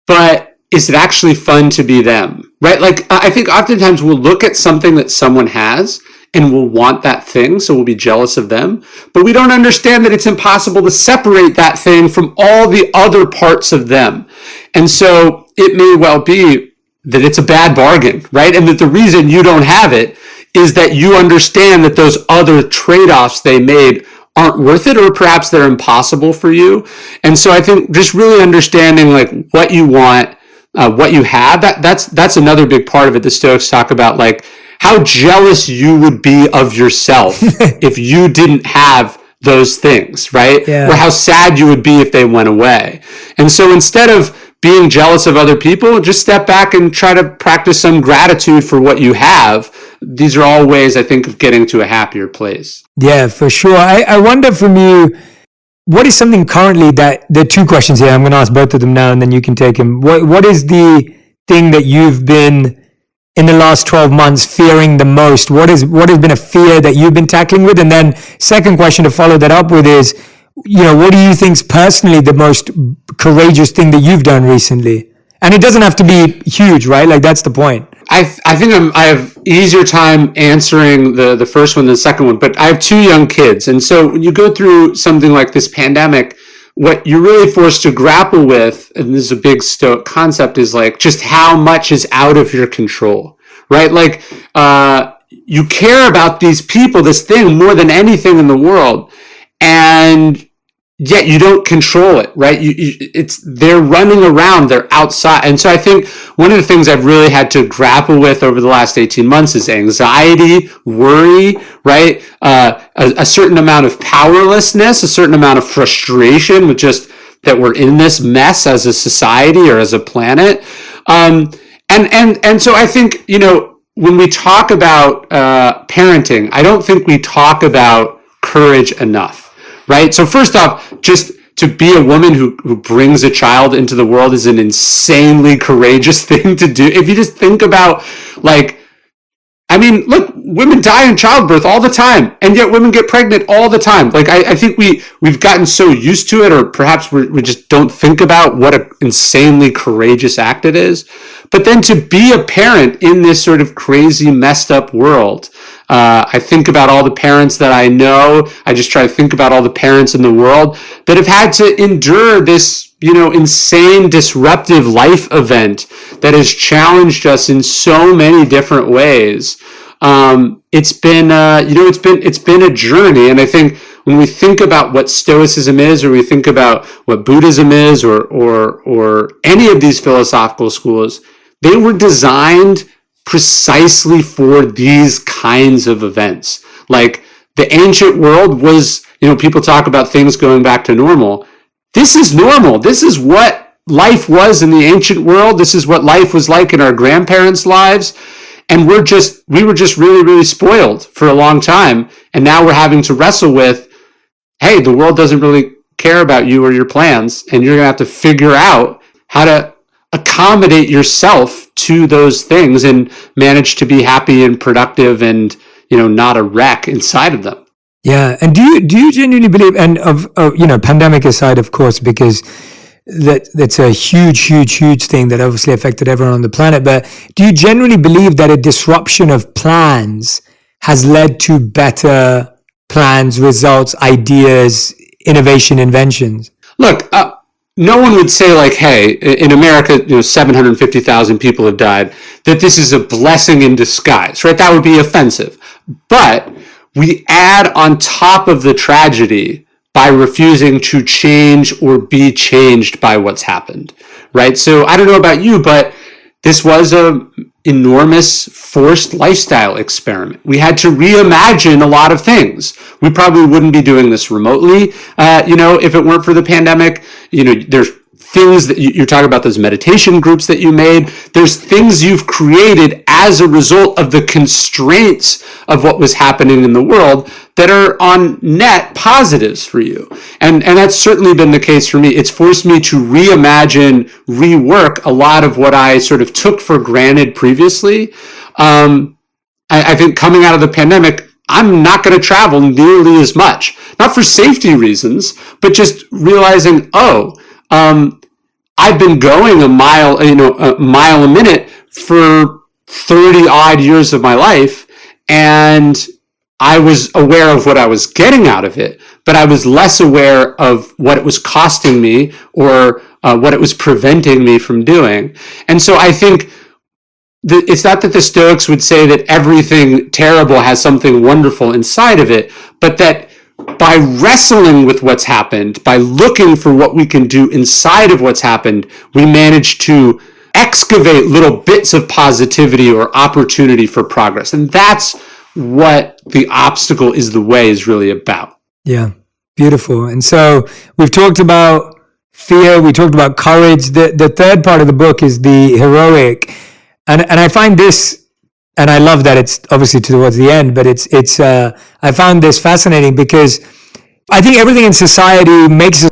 but is it actually fun to be them, right? Like, I think oftentimes we'll look at something that someone has and we'll want that thing, so we'll be jealous of them, but we don't understand that it's impossible to separate that thing from all the other parts of them. And so it may well be that it's a bad bargain, right? And that the reason you don't have it is that you understand that those other trade-offs they made aren't worth it, or perhaps they're impossible for you. And so I think just really understanding like what you want, what you have, that's another big part of it. The Stoics talk about like how jealous you would be of yourself if you didn't have those things, right? Yeah. Or how sad you would be if they went away. And so instead of being jealous of other people, just step back and try to practice some gratitude for what you have. These are all ways, I think, of getting to a happier place. Yeah, for sure. I wonder from you, what is something currently that, there are two questions here. I'm going to ask both of them now and then you can take them. What is the thing that you've been in the last 12 months fearing the most? What has been a fear that you've been tackling with? And then second question to follow that up with is, what do you think is personally the most courageous thing that you've done recently? And it doesn't have to be huge, right? Like that's the point. I think I have easier time answering the first one than the second one, but I have two young kids. And so when you go through something like this pandemic, what you're really forced to grapple with, and this is a big Stoic concept, is like just how much is out of your control, right? Like, you care about these people, this thing more than anything in the world. And yet you don't control it, right? They're running around, they're outside. And so I think one of the things I've really had to grapple with over the last 18 months is anxiety, worry, right? A certain amount of powerlessness, a certain amount of frustration with just that we're in this mess as a society or as a planet. And so I think, when we talk about parenting, I don't think we talk about courage enough. Right. So first off, just to be a woman who brings a child into the world is an insanely courageous thing to do. If you just think about look, women die in childbirth all the time, and yet women get pregnant all the time. Like, I think we've gotten so used to it, or perhaps we just don't think about what an insanely courageous act it is. But then to be a parent in this sort of crazy, messed up world, I think about all the parents that I know. I just try to think about all the parents in the world that have had to endure this, insane, disruptive life event that has challenged us in so many different ways. It's been a journey. And I think when we think about what Stoicism is, or we think about what Buddhism is, or any of these philosophical schools, they were designed precisely for these kinds of events. Like the ancient world was, people talk about things going back to normal. This is normal. This is what life was in the ancient world. This is what life was like in our grandparents' lives. And we were just really, really spoiled for a long time. And now we're having to wrestle with, hey, the world doesn't really care about you or your plans. And you're going to have to figure out how to accommodate yourself to those things and manage to be happy and productive and, not a wreck inside of them. Yeah. And do you genuinely believe, and pandemic aside, of course, because that's a huge thing that obviously affected everyone on the planet, but do you genuinely believe that a disruption of plans has led to better plans, results, ideas, innovation, inventions? Look, no one would say like, hey, in America, 750,000 people have died, that this is a blessing in disguise, right? That would be offensive. But we add on top of the tragedy by refusing to change or be changed by what's happened, right? So I don't know about you, but this was an enormous forced lifestyle experiment. We had to reimagine a lot of things. We probably wouldn't be doing this remotely, if it weren't for the pandemic. There's things that you're talking about, those meditation groups that you made. There's things you've created as a result of the constraints of what was happening in the world that are on net positives for you. And that's certainly been the case for me. It's forced me to reimagine, rework a lot of what I sort of took for granted previously. I think coming out of the pandemic, I'm not going to travel nearly as much, not for safety reasons, but just realizing, I've been going a mile a minute for 30 odd years of my life, and I was aware of what I was getting out of it, but I was less aware of what it was costing me or what it was preventing me from doing. And so I think it's not that the Stoics would say that everything terrible has something wonderful inside of it, but that by wrestling with what's happened, by looking for what we can do inside of what's happened, we manage to excavate little bits of positivity or opportunity for progress. And that's what the obstacle is the way is really about. Yeah, beautiful. And so we've talked about fear, we talked about courage. The third part of the book is the heroic. And I find this, and I love that it's obviously towards the end, but I found this fascinating because I think everything in society makes us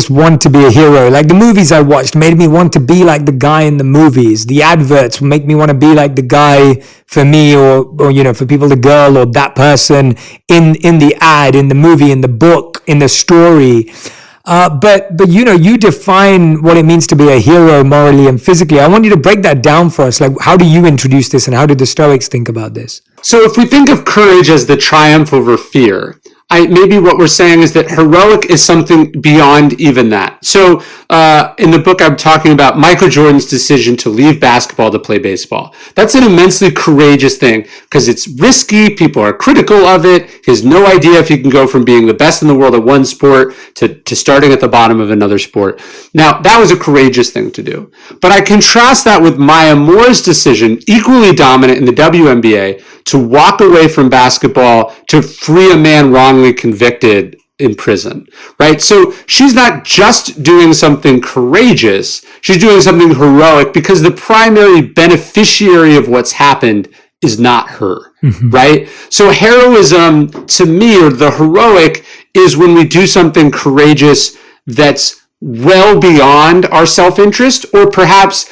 want to be a hero. Like the movies I watched made me want to be like the guy in the movies. The adverts make me want to be like the guy for me or for people, the girl or that person in the ad, in the movie, in the book, in the story. But you define what it means to be a hero morally and physically. I want you to break that down for us. Like, how do you introduce this and how did the Stoics think about this? So if we think of courage as the triumph over fear, maybe what we're saying is that heroic is something beyond even that. So in the book, I'm talking about Michael Jordan's decision to leave basketball to play baseball. That's an immensely courageous thing because it's risky. People are critical of it. He has no idea if he can go from being the best in the world at one sport to starting at the bottom of another sport. Now, that was a courageous thing to do. But I contrast that with Maya Moore's decision, equally dominant in the WNBA, to walk away from basketball to free a man wrongly convicted in prison, right? So she's not just doing something courageous, she's doing something heroic because the primary beneficiary of what's happened is not her, right? So heroism, to me, or the heroic, is when we do something courageous that's well beyond our self-interest or perhaps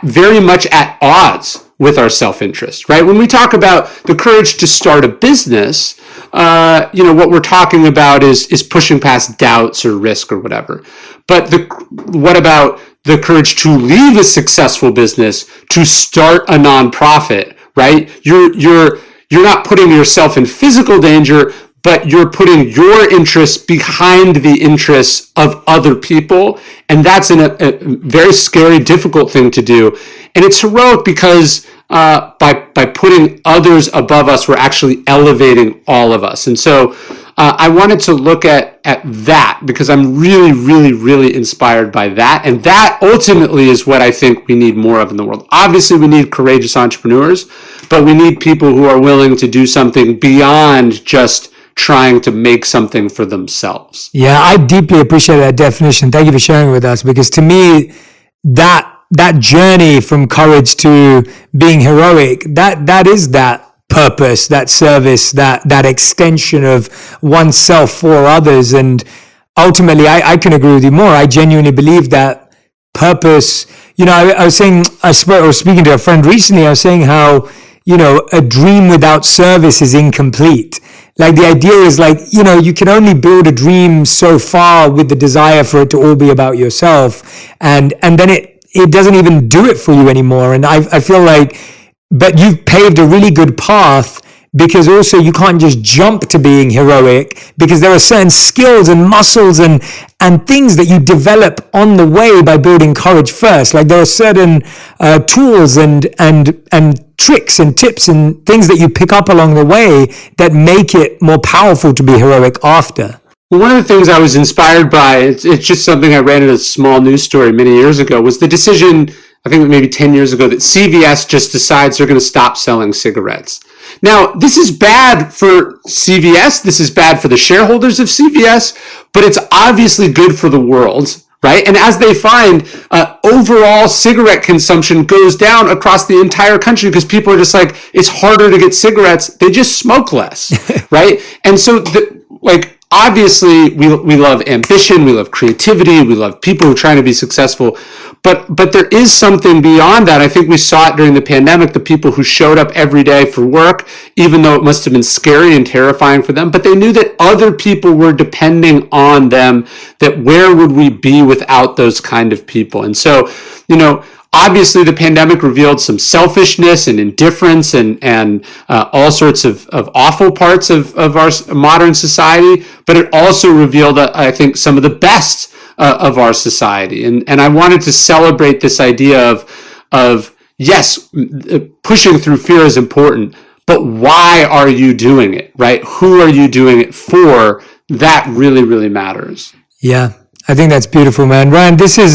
very much at odds with our self-interest, right? When we talk about the courage to start a business, what we're talking about is pushing past doubts or risk or whatever. But what about the courage to leave a successful business to start a nonprofit, right? You're not putting yourself in physical danger, but you're putting your interests behind the interests of other people. And that's a very scary, difficult thing to do. And it's heroic because by putting others above us, we're actually elevating all of us. And so I wanted to look at that because I'm really, really, really inspired by that. And that ultimately is what I think we need more of in the world. Obviously, we need courageous entrepreneurs, but we need people who are willing to do something beyond just trying to make something for themselves. Yeah, I deeply appreciate that definition. Thank you for sharing with us, because to me, that journey from courage to being heroic, that is that purpose, that service, that extension of oneself for others. And ultimately, I can agree with you more. I genuinely believe that purpose, I was speaking to a friend recently, I was saying how, a dream without service is incomplete. Like the idea is you can only build a dream so far with the desire for it to all be about yourself. And then it doesn't even do it for you anymore. And I feel like, but you've paved a really good path, because also you can't just jump to being heroic, because there are certain skills and muscles and things that you develop on the way by building courage first. Like there are certain tools and tricks and tips and things that you pick up along the way that make it more powerful to be heroic after. Well, one of the things I was inspired by, it's just something I read in a small news story many years ago, was the decision, I think maybe 10 years ago, that CVS just decides they're going to stop selling cigarettes. Now, this is bad for CVS. This is bad for the shareholders of CVS, but it's obviously good for the world, right? And as they find, overall cigarette consumption goes down across the entire country because people are just like, it's harder to get cigarettes. They just smoke less, right? And so, obviously, we love ambition, we love creativity, we love people who are trying to be successful. But there is something beyond that. I think we saw it during the pandemic, the people who showed up every day for work, even though it must have been scary and terrifying for them, but they knew that other people were depending on them, that where would we be without those kind of people? And so, obviously the pandemic revealed some selfishness and indifference and all sorts of awful parts of our modern society, but it also revealed, I think, some of the best of our society. And I wanted to celebrate this idea of yes, pushing through fear is important, but why are you doing it, right? Who are you doing it for? That really, really matters. Yeah. I think that's beautiful, man. Ryan, this has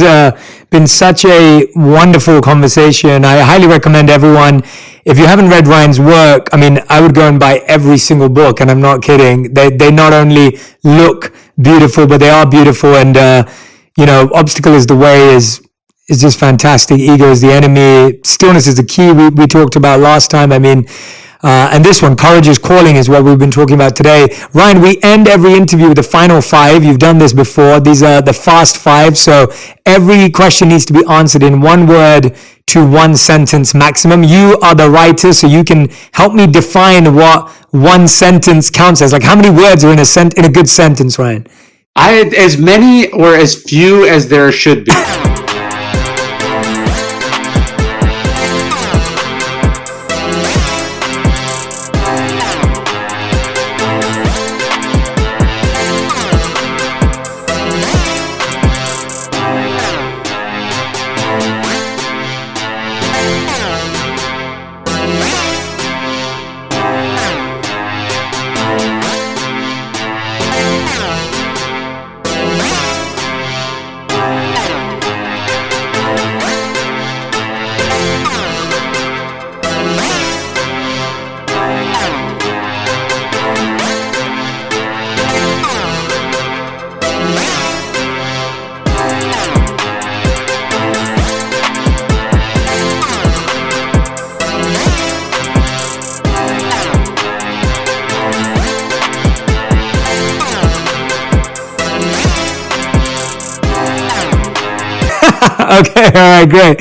been such a wonderful conversation. I highly recommend everyone, if you haven't read Ryan's work, I would go and buy every single book, and I'm not kidding. They not only look beautiful, but they are beautiful. And, obstacle is the way is just fantastic. Ego is the enemy. Stillness is the key we talked about last time. And this one, Courage is Calling, is what we've been talking about today. Ryan, we end every interview with the final 5. You've done this before. These are the fast 5. So every question needs to be answered in 1 word to 1 sentence maximum. You are the writer, so you can help me define what 1 sentence counts as. Like, how many words are in a good sentence, Ryan? As many or as few as there should be. Okay, all right, great.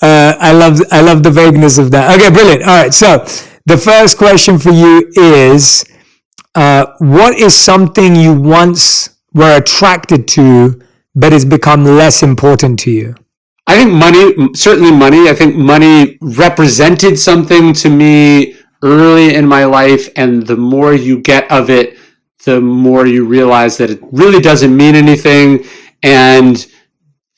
I love the vagueness of that. Okay, brilliant. All right, so the first question for you is, what is something you once were attracted to, but has become less important to you? I think money, certainly money. I think money represented something to me early in my life, and the more you get of it, the more you realize that it really doesn't mean anything, and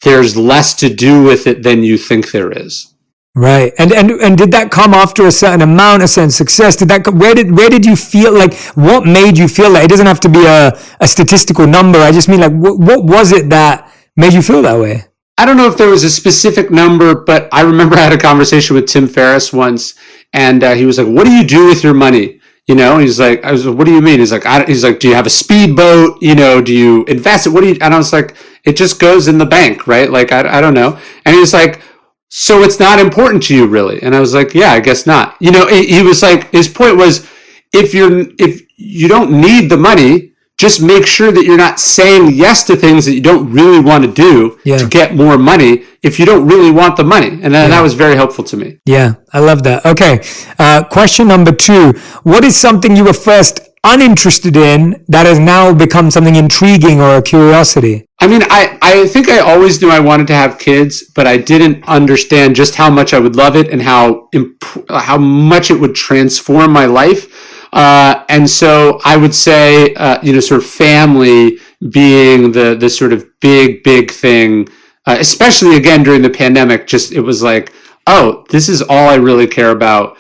there's less to do with it than you think there is. Right. And did that come after a certain amount, a certain success? Where did you feel like, what made you feel that? It doesn't have to be a statistical number. I just mean, like, what was it that made you feel that way? I don't know if there was a specific number, but I remember I had a conversation with Tim Ferriss once, and he was like, "What do you do with your money?" He's like, I was like, "What do you mean?" He's like, "Do you have a speedboat? Do you invest it? What do you?" And I was like, "It just goes in the bank, right? Like, I don't know." And he was like, "So it's not important to you, really?" And I was like, "Yeah, I guess not." He was like, his point was, if you don't need the money, just make sure that you're not saying yes to things that you don't really want to do to get more money if you don't really want the money. And that was very helpful to me. Yeah, I love that. Okay. Question number 2. What is something you were first uninterested in that has now become something intriguing or a curiosity? I think I always knew I wanted to have kids, but I didn't understand just how much I would love it and how much it would transform my life. And so I would say, sort of family being the sort of big thing, especially again during the pandemic. It was like, oh, this is all I really care about.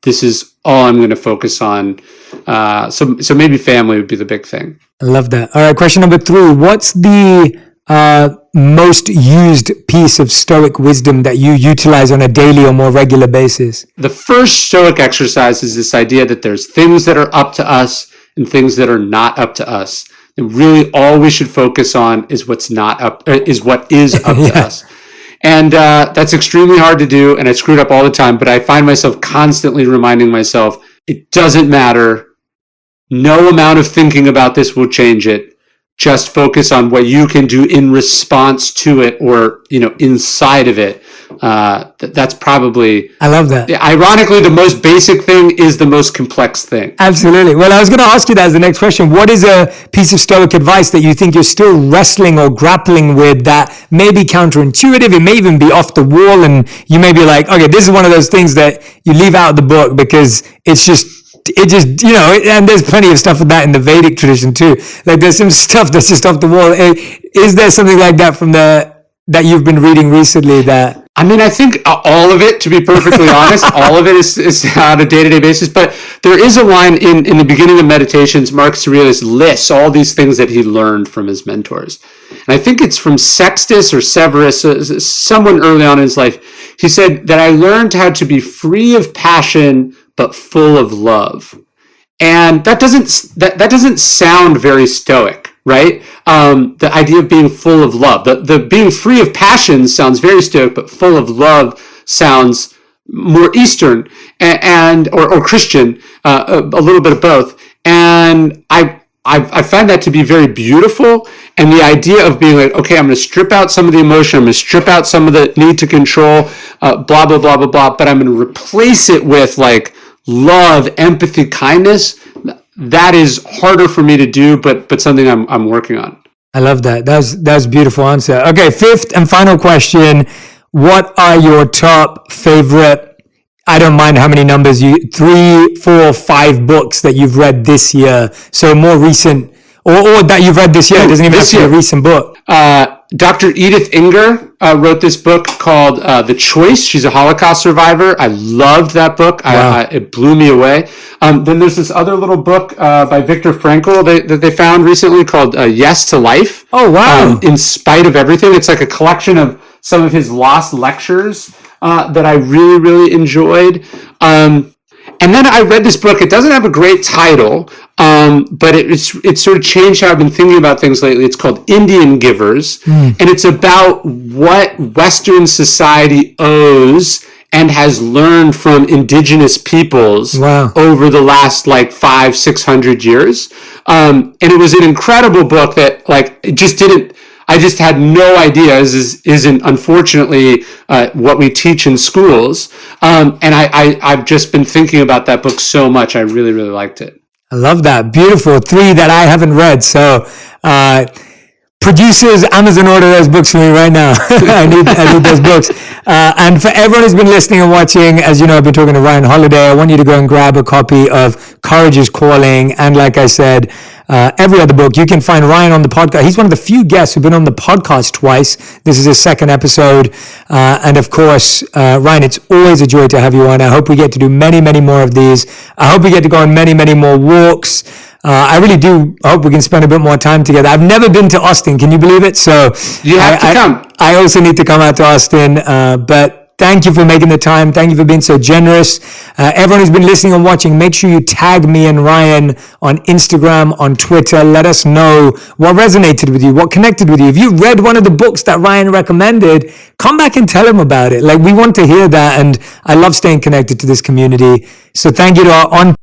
This is all I'm going to focus on. So maybe family would be the big thing. I love that. All right. Question number 3. What's the most used piece of Stoic wisdom that you utilize on a daily or more regular basis? The first Stoic exercise is this idea that there's things that are up to us and things that are not up to us. And really all we should focus on is what is up to us. And that's extremely hard to do, and I screw it up all the time, but I find myself constantly reminding myself, it doesn't matter. No amount of thinking about this will change it. Just focus on what you can do in response to it, or, inside of it. That's probably... I love that. Ironically, the most basic thing is the most complex thing. Absolutely. Well, I was going to ask you that as the next question. What is a piece of Stoic advice that you think you're still wrestling or grappling with that may be counterintuitive? It may even be off the wall, and you may be like, okay, this is one of those things that you leave out of the book because it just, and there's plenty of stuff with that in the Vedic tradition too. Like there's some stuff that's just off the wall. Is there something like that that you've been reading recently that... I think all of it, to be perfectly honest, all of it is on a day-to-day basis. But there is a line in the beginning of Meditations, Marcus Aurelius lists all these things that he learned from his mentors. And I think it's from Sextus or Severus, someone early on in his life. He said that I learned how to be free of passion, but full of love. And that doesn't sound very Stoic, right? The idea of being full of love. The being free of passion sounds very Stoic, but full of love sounds more Eastern or Christian, a little bit of both. And I find that to be very beautiful. And the idea of being like, okay, I'm going to strip out some of the emotion, I'm going to strip out some of the need to control, blah, blah, blah, blah, blah, but I'm going to replace it with like love, empathy, kindness. That is harder for me to do, but something I'm working on. I love that. That's a beautiful answer. Okay, fifth and final question. What are your top favorite, I don't mind how many numbers, 3, 4, 5 books that you've read this year? So more recent, or that you've read this year. It doesn't even have to be a recent book. Dr. Edith Enger wrote this book called The Choice. She's a Holocaust survivor. I loved that book. Wow. It blew me away. Then there's this other little book by Viktor Frankl that they found recently called Yes to Life. Oh, wow. In Spite of Everything. It's like a collection of some of his lost lectures that I really, really enjoyed. And then I read this book. It doesn't have a great title, but it's sort of changed how I've been thinking about things lately. It's called Indian Givers, and it's about what Western society owes and has learned from indigenous peoples over the last 500-600 years. And it was an incredible book that I just had no idea. Isn't unfortunately what we teach in schools. And I've just been thinking about that book so much. I really, really liked it. I love that. Beautiful. 3 that I haven't read. So producers, Amazon, order those books for me right now. I need those books. And for everyone who's been listening and watching, as you know, I've been talking to Ryan Holiday. I want you to go and grab a copy of Courage is Calling. And like I said, every other book. You can find Ryan on the podcast. He's one of the few guests who've been on the podcast twice. This is his second episode. And of course, Ryan, it's always a joy to have you on. I hope we get to do many, many more of these. I hope we get to go on many, many more walks. I really do hope we can spend a bit more time together. I've never been to Austin. Can you believe it? So you have to come. I also need to come out to Austin. But thank you for making the time. Thank you for being so generous. Everyone who's been listening and watching, make sure you tag me and Ryan on Instagram, on Twitter. Let us know what resonated with you, what connected with you. If you read one of the books that Ryan recommended, come back and tell him about it. We want to hear that. And I love staying connected to this community. So thank you to our